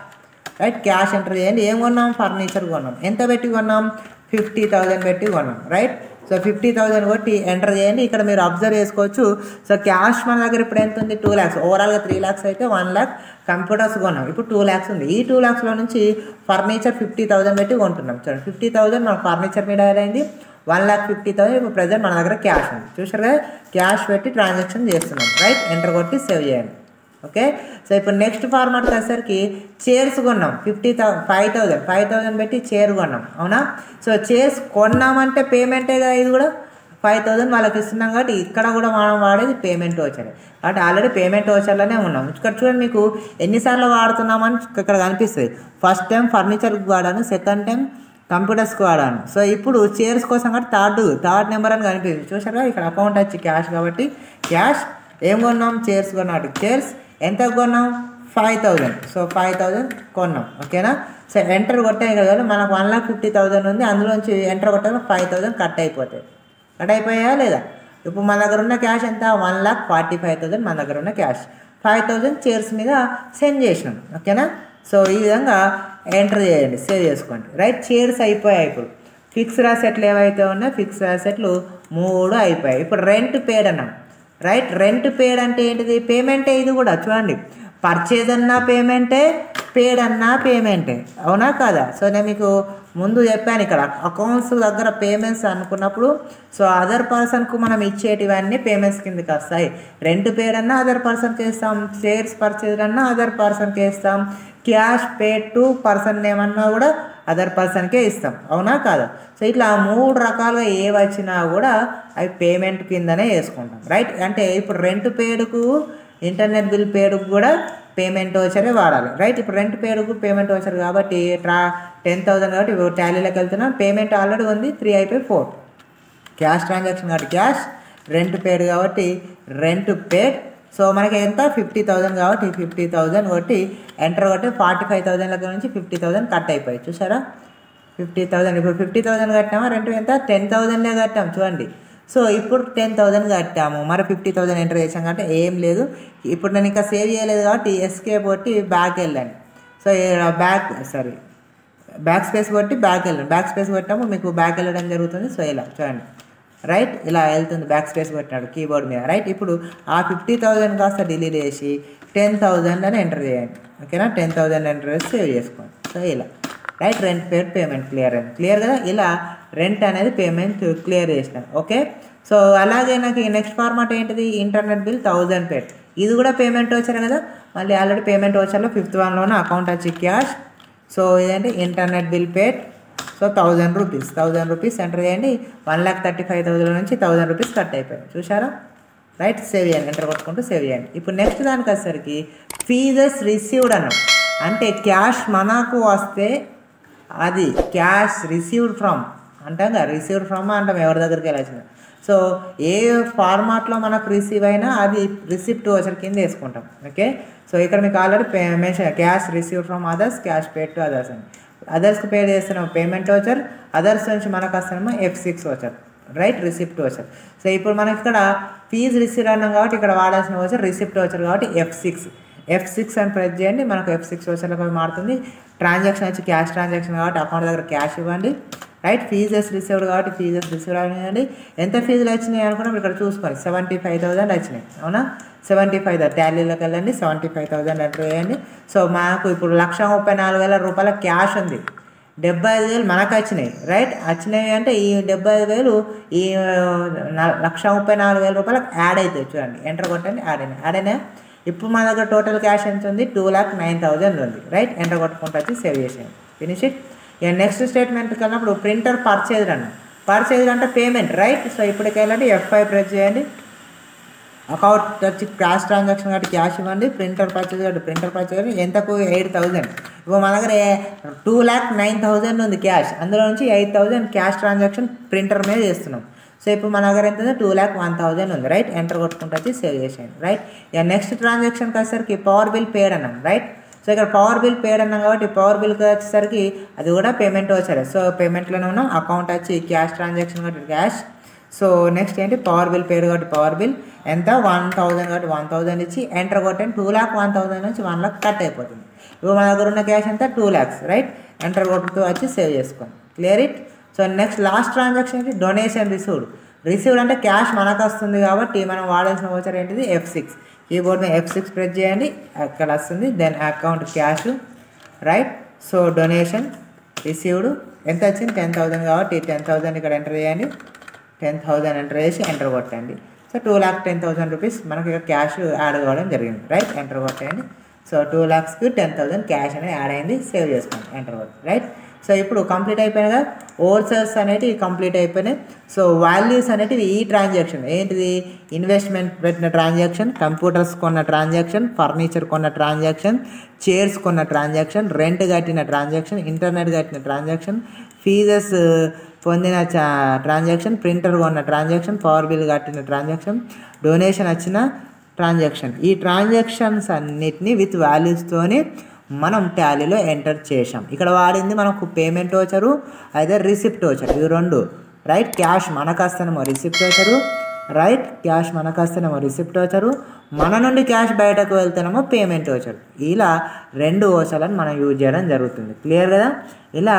రైట్. క్యాష్ ఎంటర్ చేయండి. ఏం కొన్నాం? ఫర్నిచర్ కొన్నాం. ఎంత పెట్టి కొన్నాం? 50,000 పెట్టి కొన్నాం, రైట్. సో 50,000 కొట్టి ఎంటర్ చేయండి. ఇక్కడ మీరు అబ్జర్వ్ చేసుకోవచ్చు. సో క్యాష్ మన దగ్గర ఇప్పుడు ఎంత ఉంది? 2 lakhs. ఓవరాల్గా 3 lakhs అయితే 1 lakh కంప్యూటర్స్ కొన్నాం. ఇప్పుడు 2 lakhs ఉంది. ఈ 2 lakhsలో నుంచి ఫర్నిచర్ 50,000 పెట్టి కొంటున్నాం. చూడండి 50,000 మన ఫర్నిచర్ మీద అయింది. 1,50,000 ఇప్పుడు ప్రజెంట్ మన దగ్గర క్యాష్ ఉంది. చూసారు కదా, క్యాష్ పెట్టి ట్రాన్సాక్షన్ చేస్తున్నాం, రైట్. ఎంటర్ కొట్టి సేవ్ చేయండి. ఓకే. సో ఇప్పుడు నెక్స్ట్ ఫార్మాట్కి వచ్చేసరికి చైర్స్ కొన్నాం. 5,000 పెట్టి చైర్ కొన్నాం, అవునా. సో చైర్స్ కొన్నామంటే పేమెంటే కదా, ఇది కూడా 5,000 వాళ్ళకి ఇస్తున్నాం కాబట్టి ఇక్కడ కూడా మనం వాడేది పేమెంట్ వచ్చారు కాబట్టి ఆల్రెడీ పేమెంట్ వచ్చర్లోనే ఉన్నాం. ఇక్కడ చూడండి మీకు ఎన్నిసార్లు వాడుతున్నామని ఇక్కడ కనిపిస్తుంది. ఫస్ట్ టైం ఫర్నిచర్కి వాడాను, సెకండ్ టైం కంప్యూటర్స్కి వాడాను. సో ఇప్పుడు చైర్స్ కోసం కాబట్టి థర్డ్ నెంబర్ అని కనిపిస్తుంది. చూసారా, ఇక్కడ అకౌంట్ వచ్చి క్యాష్ కాబట్టి క్యాష్. ఏం కొన్నాం? చైర్స్ కొన్నాం. చైర్స్ ఎంత కొన్నాం? 5,000. సో 5,000 కొన్నాం, ఓకేనా. సో ఎంటర్ కొట్టాయి కదా, మనకు 1,50,000 ఉంది. అందులోంచి ఎంటర్ కొట్టాక 5,000 కట్ అయిపోతాయి. కట్ అయిపోయా లేదా? ఇప్పుడు మన దగ్గర ఉన్న క్యాష్ ఎంత? 1,45,000 మన దగ్గర ఉన్న క్యాష్. 5,000 చైర్స్ మీద సెండ్ చేసినాం, ఓకేనా. సో ఈ విధంగా ఎంటర్ చేయండి, సేవ్ చేసుకోండి, రైట్. చైర్స్ అయిపోయాయి. ఇప్పుడు ఫిక్స్డ్ అసెట్లు ఏవైతే ఉన్నాయో ఫిక్స్డ్ అసెట్లు 3 అయిపోయాయి. ఇప్పుడు రెంట్ పేడ్ అన్నాం, రైట్. రెంట్ పేడ్ అంటే ఏంటిది? పేమెంటే. ఇది కూడా చూడండి, పర్చేజ్ అన్నా పేమెంటే, పేడ్ అన్నా పేమెంటే, అవునా కాదా. సో నేను మీకు ముందు చెప్పాను ఇక్కడ అకౌంట్స్ దగ్గర పేమెంట్స్ అనుకున్నప్పుడు సో అదర్ పర్సన్కు మనం ఇచ్చేటివన్నీ పేమెంట్స్ కిందకి వస్తాయి. రెంట్ పేడ్ అన్నా అదర్ పర్సన్కి ఇస్తాం, షేర్స్ పర్చేజ్ అన్నా అదర్ పర్సన్కి ఇస్తాం, క్యాష్ పేడ్ టు పర్సన్ ఏమన్నా కూడా అదర్ పర్సన్కే ఇస్తాం, అవునా కాదా. సో ఇట్లా 3 రకాలుగా ఏ వచ్చినా కూడా అవి పేమెంట్ కిందనే వేసుకుంటాం, రైట్. అంటే ఇప్పుడు రెంట్ పేడ్కు ఇంటర్నెట్ బిల్ పేడ్కు కూడా పేమెంట్ వచ్చరే వాడాలి, రైట్. ఇప్పుడు రెంట్ పేడ్కు పేమెంట్ వచ్చారు కాబట్టి 10,000 కాబట్టి ఇప్పుడు టాలీలోకి వెళ్తున్నాం. పేమెంట్ ఆల్రెడీ ఉంది, 3 అయిపోయి 4. క్యాష్ ట్రాన్సాక్షన్ కాబట్టి క్యాష్, రెంట్ పేడ్ కాబట్టి రెంట్ పేడ్. సో మనకి ఎంత? 50,000 కాబట్టి 50,000 కొట్టి ఎంటర్ కొట్టి 45,000 దగ్గర నుంచి 50,000 కట్ అయిపోయి. చూసారా, 50,000. ఇప్పుడు 50,000 కట్టామా? రెంట్ ఎంత? 10,000 కట్టాం, చూడండి. సో ఇప్పుడు 10,000 కట్టాము, మరి 50,000 ఎంటర్ చేసాం కాబట్టి ఏం లేదు. ఇప్పుడు నేను ఇంకా సేవ్ చేయలేదు కాబట్టి ఎస్కేప్ కొట్టి బ్యాక్ వెళ్ళండి. సో బ్యాక్ స్పేస్ కొట్టి బ్యాక్ వెళ్ళండి. బ్యాక్ స్పేస్ కొట్టినప్పుడు మీకు బ్యాక్ వెళ్ళడం జరుగుతుంది. సో ఇలా చూడండి, రైట్. ఇలా వెళ్తుంది, బ్యాక్ స్పేస్ కొట్టినాడు కీబోర్డ్ మీద, రైట్. ఇప్పుడు ఆ 50,000 కాస్త డిలీట్ చేసి 10,000 అని ఎంటర్ చేయండి, ఓకేనా. 10,000 ఎంటర్ చేసి సేవ్ చేసుకోండి. సో ఇలా, రైట్. రెంట్ పేడ్ పేమెంట్ క్లియర్ అయింది, క్లియర్ కదా. ఇలా రెంట్ అనేది పేమెంట్ క్లియర్ చేసిన, ఓకే. సో అలాగే నాకు ఈ నెక్స్ట్ ఫార్మాట్ ఏంటిది? ఇంటర్నెట్ బిల్ 1000 పేడ్. ఇది కూడా పేమెంట్ వచ్చారు కదా, మళ్ళీ ఆల్రెడీ పేమెంట్ వచ్చాలో 5th oneలోనే అకౌంట్ వచ్చి క్యాష్. సో ఇదేంటి? Internet bill paid. So 1,000 rupees, 1,000 rupees enter చేయండి. 1,35,000 నుంచి 1,000 రూపీస్ కట్ అయిపోయాయి, చూసారా, రైట్. సేవ్ చేయండి, ఎంటర్ కొట్టుకుంటూ సేవ్ చేయండి. ఇప్పుడు నెక్స్ట్ దానికి వచ్చేసరికి ఫీజెస్ రిసీవ్డ్ అన్నాం. అంటే క్యాష్ మనకు వస్తే అది క్యాష్ రిసీవ్డ్ ఫ్రమ్ అంటాం కదా, రిసీవ్డ్ ఫ్రమ్ అంటాం ఎవరి దగ్గరికి వెళ్ళాల్సింది. సో ఏ ఫార్మాట్లో మనకు రిసీవ్ అయినా అది రిసిప్ట్ వచ్చర్ కింద వేసుకుంటాం, ఓకే. సో ఇక్కడ మీకు already mention cash received from others, cash paid to others అని. అదర్స్కి పే చేస్తున్నాం పేమెంట్ వచ్చర్, అదర్స్ నుంచి మనకు వస్తున్నామో F6 voucher, right. Receipt voucher. So ఇప్పుడు మనకి ఇక్కడ ఫీజు రిసీవ్ అన్నాం కాబట్టి ఇక్కడ వాడాల్సిన వచ్చర్ రిసిప్ట్ వచ్చర్ కాబట్టి F6 అని ప్రెస్ చేయండి, మనకు F6 వచ్చర్లకు మారుతుంది. ట్రాన్సాక్షన్ వచ్చి క్యాష్ ట్రాన్సాక్షన్ కాబట్టి అకౌంట్ దగ్గర క్యాష్ ఇవ్వండి, రైట్. ఫీజెస్ రిసీవ్డ్ కాబట్టి ఫీజెస్ రిసీవ్డ్ అవ్వండి. ఎంత ఫీజులు వచ్చినాయి అనుకున్నాం ఇక్కడ చూసుకోండి, 75,000 వచ్చినాయి, అవునా. 75,000 టాలీలోకి వెళ్ళండి, 75,000 ఎంటర్ చేయండి. సో మాకు ఇప్పుడు 1,34,000 రూపాయల క్యాష్ ఉంది. 75,000 మనకు వచ్చినాయి, రైట్. వచ్చినాయి అంటే ఈ 75,000 ఈ 1,34,000 రూపాయలకు యాడ్ అవుతాయి, చూడండి. ఎంటర్ కొట్టండి, యాడ్ అయినా. ఇప్పుడు మన దగ్గర టోటల్ క్యాష్ ఎంత ఉంది? 2,09,000 ఉంది, రైట్. ఎంటర్ కొట్టుకుంటూ వచ్చి సేవ్ చేసేయండి, ఫినిష్ ఇట్. ఇక నెక్స్ట్ స్టేట్మెంట్కి వెళ్ళినప్పుడు ప్రింటర్ పర్చేజ్ అన్న. పర్చేజ్ అంటే పేమెంట్, రైట్. సో ఇప్పటికి వెళ్ళండి, F5 ప్రెస్ చేయండి. అకౌంట్ వచ్చి క్యాష్ ట్రాన్సాక్షన్ కాబట్టి క్యాష్ ఇవ్వండి. ప్రింటర్ పర్చేజ్ కాబట్టి ప్రింటర్ పర్చేజ్ ఎంతకు? 8,000. ఇప్పుడు మన దగ్గర 2,09,000 ఉంది క్యాష్, అందులో నుంచి 8,000 క్యాష్ ట్రాన్సాక్షన్ ప్రింటర్ మీద చేస్తున్నాం. సో ఇప్పుడు మన దగ్గర ఎంత? 2,01,000 ఉంది, రైట్. ఎంటర్ కొట్టుకుంటూ వచ్చి సేవ్ చేసేయండి, రైట్. ఇక నెక్స్ట్ ట్రాన్సాక్షన్కి వచ్చేసరికి పవర్ బిల్ పేడ్ అన్నాం, రైట్. సో ఇక్కడ పవర్ బిల్ పేడ్ అన్నాం కాబట్టి పవర్ బిల్కి వచ్చేసరికి అది కూడా పేమెంట్ వచ్చారు. సో పేమెంట్లోనే ఉన్నాం. అకౌంట్ వచ్చి క్యాష్ ట్రాన్సాక్షన్ కాబట్టి క్యాష్. సో నెక్స్ట్ ఏంటి పవర్ బిల్ పేరు కాబట్టి పవర్ బిల్ ఎంత 1000 కాబట్టి 1000 ఇచ్చి ఎంటర్ కొట్టండి 2,01,000 నుంచి 1 lakh కట్ అయిపోతుంది. ఇప్పుడు మన దగ్గర ఉన్న క్యాష్ ఎంత 2 lakhs రైట్. ఎంటర్ కొట్టుతూ వచ్చి సేవ్ చేసుకోండి. Clear it. So next last transaction ఏంటి డొనేషన్ రిసీవ్డ్ అంటే క్యాష్ మనకు వస్తుంది కాబట్టి మనం వాడాల్సిన వోచర్ ఏంటిది F6. కీబోర్డ్ మీద F6 ప్రెస్ చేయండి అక్కడ వస్తుంది. Then account cash right. So donation received ఎంత వచ్చింది 10,000 కాబట్టి 10,000 ఇక్కడ ఎంటర్ చేయండి. 10,000 ఎంటర్ చేసి ఎంటర్ కొట్టండి. సో 2,10,000 రూపీస్ మనకి ఇక్కడ క్యాష్ యాడ్ కావడం జరిగింది రైట్. ఎంటర్ కొట్టండి. సో 2 lakhsకి 10,000 క్యాష్ అనేది యాడ్ అయింది. సేవ్ చేసుకోండి ఎంటర్ కొట్టి రైట్. సో ఇప్పుడు కంప్లీట్ అయిపోయినాయి కదా. ఓవర్సేల్స్ అనేటివి కంప్లీట్ అయిపోయినాయి. సో వాల్యూస్ అనేటివి ఈ ట్రాన్సాక్షన్ ఏంటిది ఇన్వెస్ట్మెంట్ పెట్టిన ట్రాన్సాక్షన్, కంప్యూటర్స్ కొన్న ట్రాన్సాక్షన్, ఫర్నిచర్ కొన్న ట్రాన్సాక్షన్, చైర్స్ కొన్న ట్రాన్సాక్షన్, రెంట్ కట్టిన ట్రాన్సాక్షన్, ఇంటర్నెట్ కట్టిన ట్రాన్సాక్షన్, ఫీజెస్ పొందిన ట్రాన్సాక్షన్, ప్రింటర్ కొన్న ట్రాన్సాక్షన్, పవర్ బిల్ కట్టిన ట్రాన్సాక్షన్, డొనేషన్ వచ్చిన ట్రాన్సాక్షన్. ఈ ట్రాన్సాక్షన్స్ అన్నిటినీ విత్ వాల్యూస్తోని మనం టాలీలో ఎంటర్ చేసాం. ఇక్కడ వాడింది మనకు పేమెంట్ వోచరు అయితే రిసిప్ట్ వోచరు ఇవి రెండు రైట్. క్యాష్ మనకు వస్తేనేమో రిసిప్ట్ వోచరు రైట్. క్యాష్ మనకు వస్తేనేమో రిసిప్ట్ వోచరు, మన నుండి క్యాష్ బయటకు వెళ్తేనేమో పేమెంట్ వోచరు. ఇలా 2 వోచర్లను మనం యూజ్ చేయడం జరుగుతుంది. క్లియర్ కదా. ఇలా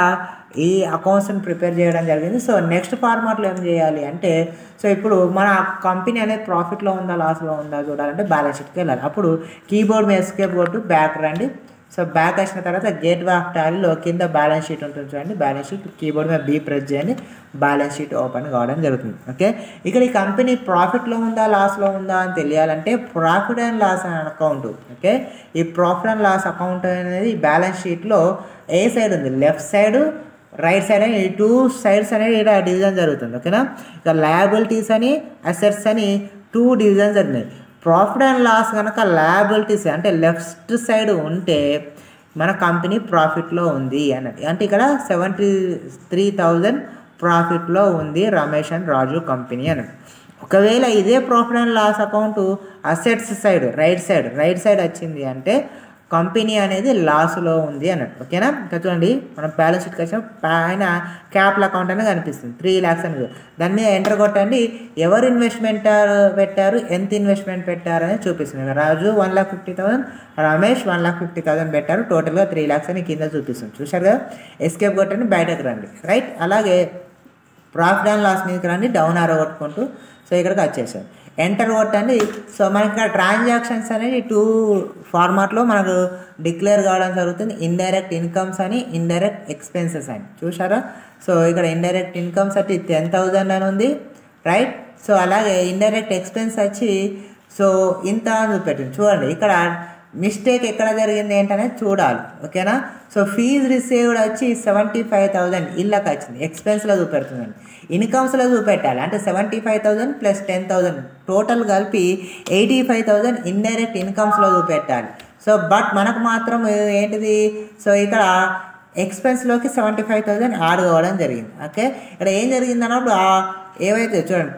ఈ అకౌంట్స్ని ప్రిపేర్ చేయడం జరిగింది. సో నెక్స్ట్ ఫార్మాట్లో ఏం చేయాలి అంటే సో ఇప్పుడు మన కంపెనీ అనేది ప్రాఫిట్లో ఉందా లాస్లో ఉందా చూడాలంటే బ్యాలెన్స్ షీట్కి వెళ్ళాలి. అప్పుడు కీబోర్డ్ మీద ఎస్కేప్ కొట్టు బ్యాక్ రండి. సో బ్యాక్ వచ్చిన తర్వాత గేట్ వే ఆఫ్ టాలీలో కింద బ్యాలెన్స్ షీట్ ఉంటుంది చూడండి. బ్యాలెన్స్ షీట్ కీబోర్డ్ మీద B ప్రెస్ చేయండి. బ్యాలెన్స్ షీట్ ఓపెన్ కావడం జరుగుతుంది. ఓకే. ఇక్కడ ఈ కంపెనీ ప్రాఫిట్లో ఉందా లాస్లో ఉందా అని తెలియాలంటే profit and loss account. Okay. ఈ ప్రాఫిట్ అండ్ లాస్ అకౌంట్ అనేది బ్యాలెన్స్ షీట్లో ఏ సైడ్ ఉంది లెఫ్ట్ సైడ్ రైట్ సైడ్ అని 2 sides అనేది ఇక్కడ డివిజన్ జరుగుతుంది. ఓకేనా. ఇక లయబిలిటీస్ అని అసెట్స్ అని 2 divisions జరిగినాయి. ప్రాఫిట్ అండ్ లాస్ కనుక లయబిలిటీస్ అంటే లెఫ్ట్ సైడ్ ఉంటే మన కంపెనీ ప్రాఫిట్లో ఉంది అన్నది. అంటే ఇక్కడ 73,000 ప్రాఫిట్లో ఉంది రమేష్ అండ్ రాజు కంపెనీ అన్నది. ఒకవేళ ఇదే profit and loss account assets side right side వచ్చింది అంటే కంపెనీ అనేది లాస్లో ఉంది అన్నట్టు. ఓకేనా. ఇంకా చూడండి మనం బ్యాలెన్స్ షీట్కి వచ్చిన పైన క్యాపిటల్ అకౌంట్ అనేది కనిపిస్తుంది 3 lakhs అనేది. దాని మీద ఎంటర్ కొట్టండి. ఎవరు ఇన్వెస్ట్మెంట్ పెట్టారు ఎంత ఇన్వెస్ట్మెంట్ పెట్టారు అనేది చూపిస్తుంది. రాజు 1,50,000 రమేష్ 1,50,000 పెట్టారు. టోటల్గా 3 lakhs అని కింద చూపిస్తుంది. చూశారు కదా. ఎస్కేప్ కొట్టండి బయటకు రండి రైట్. అలాగే ప్రాఫిట్ అండ్ లాస్ మీదకి రండి డౌన్ ఆరో కొట్టుకుంటూ సో ఇక్కడికి వచ్చేసారు. ఎంటర్ కొట్టండి. సో మనకి ఇక్కడ ట్రాన్సాక్షన్స్ అనేది 2 ఫార్మాట్లో మనకు డిక్లేర్ కావడం జరుగుతుంది. ఇండైరెక్ట్ ఇన్కమ్స్ అని ఇండైరెక్ట్ ఎక్స్పెన్సెస్ అని చూసారా. సో ఇక్కడ ఇండైరెక్ట్ ఇన్కమ్స్ వచ్చి 10,000 అని ఉంది రైట్. సో అలాగే ఇండైరెక్ట్ ఎక్స్పెన్స్ వచ్చి సో ఇంత అని చూపెట్టింది చూడండి. ఇక్కడ మిస్టేక్ ఎక్కడ జరిగింది ఏంటనేది చూడాలి. ఓకేనా. సో ఫీజ్ రిసీవ్డ్ వచ్చి 75,000 ఇళ్ళకి వచ్చింది. ఎక్స్పెన్స్లో చూపెడుతుందండి. ఇన్కమ్స్లో చూపెట్టాలి అంటే 75,000 + 10,000 టోటల్ కలిపి 85,000 ఇండైరెక్ట్ ఇన్కమ్స్లో చూపెట్టాలి. సో బట్ మనకు మాత్రం ఏంటిది సో ఇక్కడ ఎక్స్పెన్స్లోకి 75,000 యాడ్ కావడం జరిగింది. ఓకే. ఇక్కడ ఏం జరిగింది అన్నప్పుడు ఏవైతే చూడండి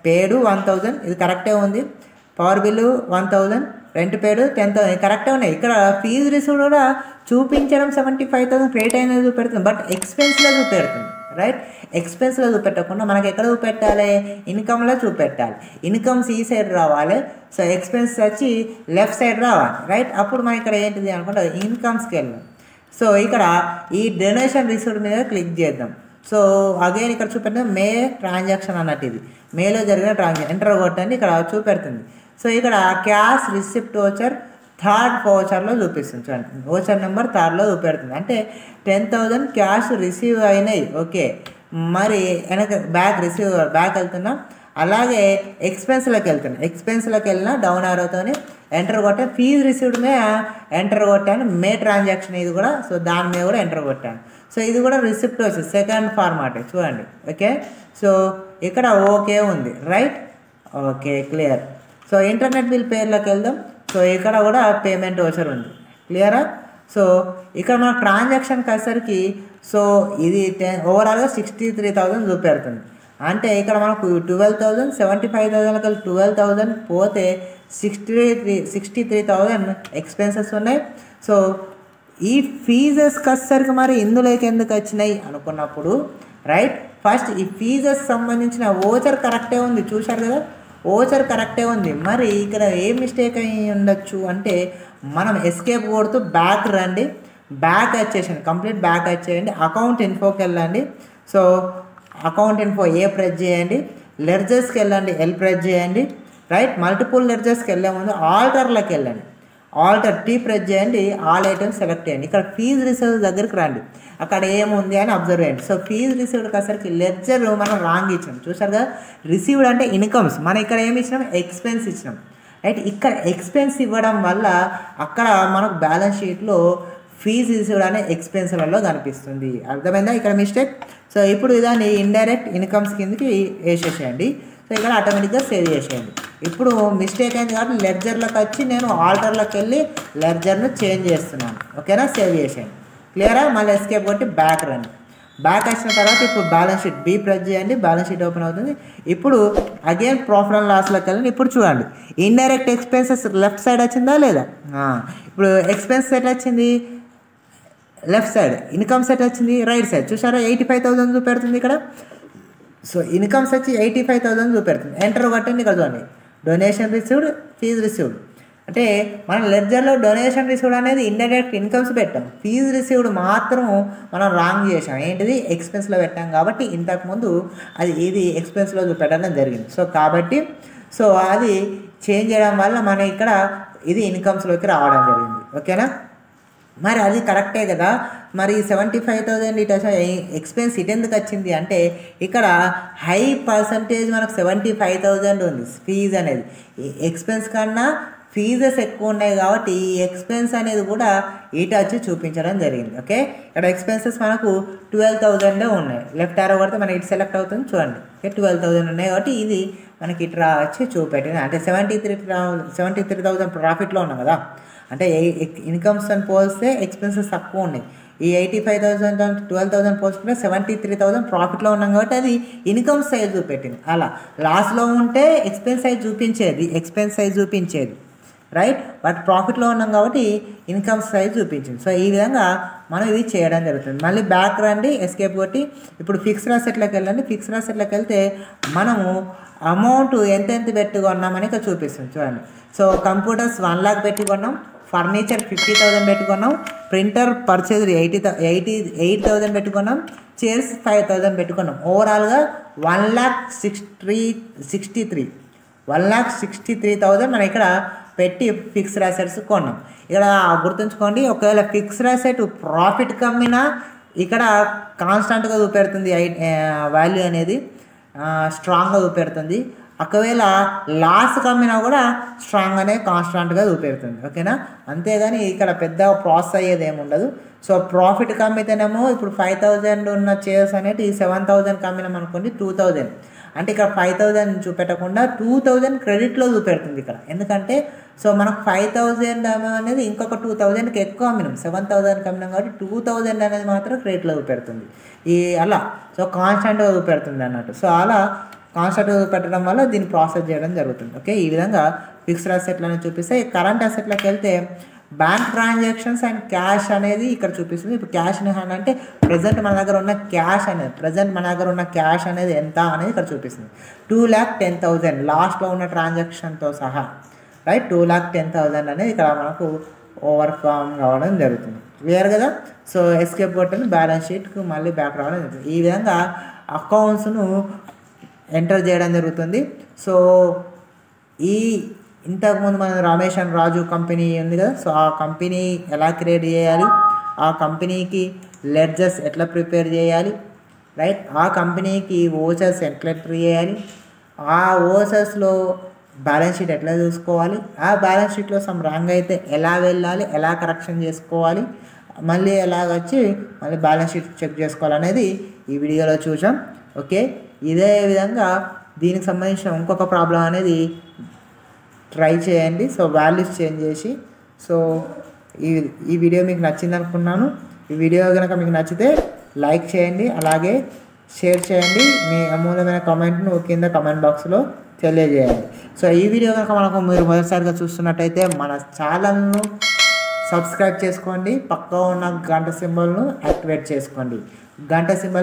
పేడు 1,000 ఇది కరెక్టే ఉంది. పవర్ బిల్లు 1,000 రెంట్ పేడు 10,000 కరెక్టే ఉన్నాయి. ఇక్కడ ఫీజు రిసీవ్డ్ కూడా చూపించడం 75,000 క్రెడిట్ అయినది చూపెడుతుంది బట్ ఎక్స్పెన్స్లో చూపెడుతుంది రైట్. ఎక్స్పెన్స్లో చూపెట్టకుండా మనకి ఎక్కడ చూపెట్టాలి ఇన్కమ్లో చూపెట్టాలి. ఇన్కమ్స్ ఈ సైడ్ రావాలి. సో ఎక్స్పెన్స్ వచ్చి లెఫ్ట్ సైడ్ రావాలి రైట్. అప్పుడు మనం ఇక్కడ ఏంటిది అనుకుంటే ఇన్కమ్స్కి వెళ్ళాం. సో ఇక్కడ ఈ డొనేషన్ రిసీవ్డ్ మీద క్లిక్ చేద్దాం. సో అగైన్ ఇక్కడ చూపెట్టిన మే ట్రాన్సాక్షన్ అన్నట్టు ఇది మేలో జరిగిన ట్రాన్సాక్షన్ ఎంటర్ కొట్టండి ఇక్కడ చూపెడుతుంది. సో ఇక్కడ క్యాష్ రిసిప్ట్ వోచర్ 3rd వోచర్లో చూపిస్తుంది చూడండి. వోచర్ నెంబర్ 3rd చూపెడుతుంది అంటే 10,000 క్యాష్ రిసీవ్ అయినాయి. ఓకే. మరి వెనక బ్యాక్ వెళ్తున్నాం. అలాగే ఎక్స్పెన్స్లోకి వెళ్తున్నాం. ఎక్స్పెన్స్లోకి వెళ్ళినా డౌన్ ఆరోతోని ఎంటర్ కొట్టాను. ఫీజు రిసీవ్డ్ మీద ఎంటర్ కొట్టాను. మే ట్రాన్సాక్షన్ ఇది కూడా సో దాని మీద కూడా ఎంటర్ కొట్టాను. సో ఇది కూడా రిసిప్ట్ వచ్చింది 2nd ఫార్మాట్ చూడండి. ఓకే. సో ఇక్కడ ఓకే ఉంది right. Okay clear. So internet bill పేర్లోకి వెళ్దాం. సో ఇక్కడ కూడా పేమెంట్ వోచర్ ఉంది. క్లియరా. సో ఇక్కడ మన ట్రాన్సాక్షన్కి వచ్చేసరికి సో ఇది ఓవరాల్గా 63,000 చూపెడుతుంది. అంటే ఇక్కడ మనకు 12,000 75,000 కలిసి 12,000 పోతే 63,000 ఎక్స్పెన్సెస్ ఉన్నాయి. సో ఈ ఫీజెస్కి వచ్చేసరికి మరి ఇందులోకి ఎందుకు వచ్చినాయి అనుకున్నప్పుడు రైట్ ఫస్ట్ ఈ ఫీజెస్ సంబంధించిన ఓచర్ కరెక్టే ఉంది, చూశారు కదా, ఓచర్ కరెక్టే ఉంది. మరి ఇక్కడ ఏ మిస్టేక్ అయ్యి ఉండొచ్చు అంటే మనం ఎస్కేప్ కొడుతూ బ్యాక్ రండి, బ్యాక్ వచ్చేసండి, కంప్లీట్ బ్యాక్ వచ్చేయండి, అకౌంట్ ఇన్ఫోకి వెళ్ళండి. సో అకౌంట్ ఇన్ఫో ఏ ప్రెస్ చేయండి, లెర్జర్స్కి వెళ్ళండి ఎల్ ప్రెస్ చేయండి, రైట్. మల్టిపుల్ లెర్జర్స్కి వెళ్ళే ముందు ఆల్టర్లోకి వెళ్ళండి, ఆల్టర్ టీ ప్రెస్ చేయండి, ఆల్ ఐటమ్స్ సెలెక్ట్ చేయండి. ఇక్కడ ఫీజు రిసీవ్డ్ దగ్గరికి రండి, అక్కడ ఏముంది అని అబ్జర్వ్ చేయండి. సో ఫీజు రిసీవ్డ్ కాసరికి లెడ్జర్ మనం రాంగ్ ఇచ్చినాం, చూసారు కదా. రిసీవ్డ్ అంటే ఇన్కమ్స్, మనం ఇక్కడ ఏమి ఇచ్చినాం, ఎక్స్పెన్స్ ఇచ్చినాం, రైట్. ఇక్కడ ఎక్స్పెన్స్ ఇవ్వడం వల్ల అక్కడ మనకు బ్యాలెన్స్ షీట్లో ఫీజు రిసీవ్డ్ అనే ఎక్స్పెన్స్లలో కనిపిస్తుంది, అర్థమైందా ఇక్కడ మిస్టేక్. సో ఇప్పుడు దాన్ని ఇండైరెక్ట్ ఇన్కమ్స్ కిందకి వేసేసేయండి. సో ఇక్కడ ఆటోమేటిక్గా సేవ్ చేసేయండి. ఇప్పుడు మిస్టేక్ అయింది కాబట్టి లెడ్జర్లోకి వచ్చి నేను ఆల్టర్లోకి వెళ్ళి లెడ్జర్ను చేంజ్ చేస్తున్నాను, ఓకేనా. సేవ్ చేసేయండి, క్లియరా. మళ్ళీ ఎస్కేప్ కొట్టి బ్యాక్ రండి, బ్యాక్ వచ్చిన తర్వాత ఇప్పుడు బ్యాలెన్స్ షీట్ బీ ప్రెస్ చేయండి, బ్యాలెన్స్ షీట్ ఓపెన్ అవుతుంది. ఇప్పుడు అగైన్ ప్రాఫిట్ అండ్ లాస్లోకి వెళ్ళండి. ఇప్పుడు చూడండి ఇండైరెక్ట్ ఎక్స్పెన్సెస్ లెఫ్ట్ సైడ్ వచ్చిందా లేదా. ఇప్పుడు ఎక్స్పెన్స్ ఎట్లా వచ్చింది, లెఫ్ట్ సైడ్. ఇన్కమ్స్ ఎట్లా వచ్చింది, రైట్ సైడ్. చూసారా 85,000 చూపెడుతుంది ఇక్కడ. సో ఇన్కమ్స్ వచ్చి 85,000 చూపెడుతుంది. ఎంటర్ కొట్టండి, ఇక్కడ చూడండి డొనేషన్ రిసీవ్డ్, ఫీజు రిసీవ్డ్. అంటే మన లెడ్జర్లో డొనేషన్ రిసీవ్డ్ అనేది ఇండైరెక్ట్ ఇన్కమ్స్ పెట్టాం, ఫీజు రిసీవ్డ్ మాత్రం మనం రాంగ్ చేసాం, ఏంటిది ఎక్స్పెన్స్లో పెట్టాం. కాబట్టి ఇంతకుముందు ఇది ఎక్స్పెన్స్లో చూపెట్టడం జరిగింది. సో కాబట్టి అది చేంజ్ చేయడం వల్ల మన ఇక్కడ ఇది ఇన్కమ్స్లోకి రావడం జరిగింది, ఓకేనా. మరి అది కరెక్టే కదా. మరి 75,000 ఇటు ఎక్స్పెన్స్ ఇటు ఎందుకు వచ్చింది అంటే ఇక్కడ హై పర్సంటేజ్ మనకు 75,000 ఉంది ఫీజు అనేది. ఎక్స్పెన్స్ కన్నా ఫీజెస్ ఎక్కువ ఉన్నాయి కాబట్టి ఈ ఎక్స్పెన్స్ అనేది కూడా ఇటు వచ్చి చూపించడం జరిగింది, ఓకే. ఇక్కడ ఎక్స్పెన్సెస్ మనకు 12,000 ఉన్నాయి, లెఫ్ట్ ఆరో కొడితే మనకి ఇటు సెలెక్ట్ అవుతుంది చూడండి, ఓకే. 12,000 ఉన్నాయి కాబట్టి ఇది మనకి ఇటు వచ్చి చూపెట్టింది. అంటే 73,000 ప్రాఫిట్లో ఉన్నాం కదా. అంటే ఇన్కమ్స్ అని పోలిస్తే ఎక్స్పెన్సెస్ తక్కువ ఉన్నాయి. ఈ 85,000 12,000 పోల్చుకుంటే 73,000 ప్రాఫిట్లో ఉన్నాం కాబట్టి అది ఇన్కమ్ సైజ్ చూపెట్టింది. అలా లాస్లో ఉంటే ఎక్స్పెన్స్ సైజ్ చూపించేది, రైట్. బట్ ప్రాఫిట్లో ఉన్నాం కాబట్టి ఇన్కమ్ సైజ్ చూపించింది. సో ఈ విధంగా మనం ఇది చేయడం జరుగుతుంది. మళ్ళీ బ్యాక్ రండి, ఎస్కేప్ కొట్టి ఇప్పుడు ఫిక్స్డ్ అసెట్లోకి వెళ్ళండి. ఫిక్స్డ్ అసెట్లోకి వెళ్తే మనము అమౌంట్ ఎంతెంత పెట్టుకున్నామని ఇక్కడ చూపిస్తుంది చూడండి. సో కంప్యూటర్స్ 1 lakh పెట్టుకున్నాం, ఫర్నిచర్ 50,000 పెట్టుకున్నాం, ప్రింటర్ పర్చేజ్ 88,000 పెట్టుకున్నాం, చైర్స్ 5,000 పెట్టుకున్నాం. ఓవరాల్గా 1,63,000 మనం ఇక్కడ పెట్టి ఫిక్స్డ్ అసెట్స్ కొన్నాం. ఇక్కడ గుర్తుంచుకోండి, ఒకవేళ ఫిక్స్డ్ అసెట్ ప్రాఫిట్ కమ్మినా ఇక్కడ కాన్స్టెంట్గా చూపెడుతుంది, వాల్యూ అనేది స్ట్రాంగ్గా చూపెడుతుంది. ఒకవేళ లాస్ కమ్మినా కూడా స్ట్రాంగ్గానే కాన్స్టాంట్గా చూపెడుతుంది, ఓకేనా. అంతేగాని ఇక్కడ పెద్ద ప్రాసెస్ అయ్యేది ఏమి ఉండదు. సో ప్రాఫిట్ కమ్మితేనేమో ఇప్పుడు 5,000 ఉన్న చైర్స్ అనేది 7,000 కమ్మినాం అనుకోండి 2,000. అంటే ఇక్కడ 5,000 చూపెట్టకుండా 2,000 క్రెడిట్లో చూపెడుతుంది ఇక్కడ. ఎందుకంటే సో మనకు 5,000 అనేది ఇంకొక 2,000కి ఎక్కువ అమ్మినాం, 7,000 కమ్మినాం కాబట్టి 2,000 అనేది మాత్రం క్రెడిట్లో చూపెడుతుంది. అలా సో కాన్స్టాంట్గా చూపెడుతుంది అన్నట్టు. సో అలా కాన్స్టాంట్గా పెట్టడం వల్ల దీన్ని ప్రాసెస్ చేయడం జరుగుతుంది, ఓకే. ఈ విధంగా ఫిక్స్డ్ అసెట్లను చూపిస్తే కరెంట్ అసెట్లోకి వెళ్తే బ్యాంక్ ట్రాన్సాక్షన్స్ అండ్ క్యాష్ అనేది ఇక్కడ చూపిస్తుంది. ఇప్పుడు క్యాష్ ఇన్ హ్యాండ్ అంటే ప్రజెంట్ మన దగ్గర ఉన్న క్యాష్ అనేది ఎంత అనేది ఇక్కడ చూపిస్తుంది. 2,10,000 లాస్ట్లో ఉన్న ట్రాన్సాక్షన్తో సహా, రైట్. 2,10,000 అనేది ఇక్కడ మనకు ఓవర్ఫామ్ కావడం జరుగుతుంది, క్లియర్ కదా. సో ఎస్కేప్ కొట్టని బ్యాలెన్స్ షీట్కు మళ్ళీ బ్యాక్ రావడం జరుగుతుంది. ఈ విధంగా అకౌంట్స్ను ఎంటర్ చేయడం జరుగుతుంది. సో ఇంతకుముందు మన రమేష్ అండ్ రాజు కంపెనీ ఉంది కదా. సో ఆ కంపెనీ ఎలా క్రియేట్ చేయాలి, ఆ కంపెనీకి లెడ్జర్స్ ఎట్లా ప్రిపేర్ చేయాలి, రైట్. ఆ కంపెనీకి ఓచర్స్ ఎట్లా ఎంటర్ చేయాలి, ఆ ఓచర్స్లో బ్యాలెన్స్ షీట్ ఎట్లా చూసుకోవాలి, ఆ బ్యాలెన్స్ షీట్లో సమ్ రాంగ్ అయితే ఎలా వెళ్ళాలి, ఎలా కరెక్షన్ చేసుకోవాలి, మళ్ళీ ఎలాగొచ్చి మళ్ళీ బ్యాలెన్స్ షీట్ చెక్ చేసుకోవాలనేది ఈ వీడియోలో చూసాం, ఓకే. ఇదే విధంగా దీనికి సంబంధించిన ఇంకొక ప్రాబ్లం అనేది ట్రై చేయండి. సో వాల్యూస్ చేంజ్ చేసి. సో ఈ వీడియో మీకు నచ్చింది అనుకున్నాను. ఈ వీడియో కనుక మీకు నచ్చితే లైక్ చేయండి, అలాగే షేర్ చేయండి. మీ అమూల్యమైన కామెంట్ను కింద కామెంట్ బాక్స్లో తెలియజేయండి. సో ఈ వీడియో కనుక మీరు మొదటిసారిగా చూస్తున్నట్టయితే మన ఛానల్ను సబ్స్క్రైబ్ చేసుకోండి, పక్కన ఉన్న గంట సింబల్ను యాక్టివేట్ చేసుకోండి. గంట సింబల్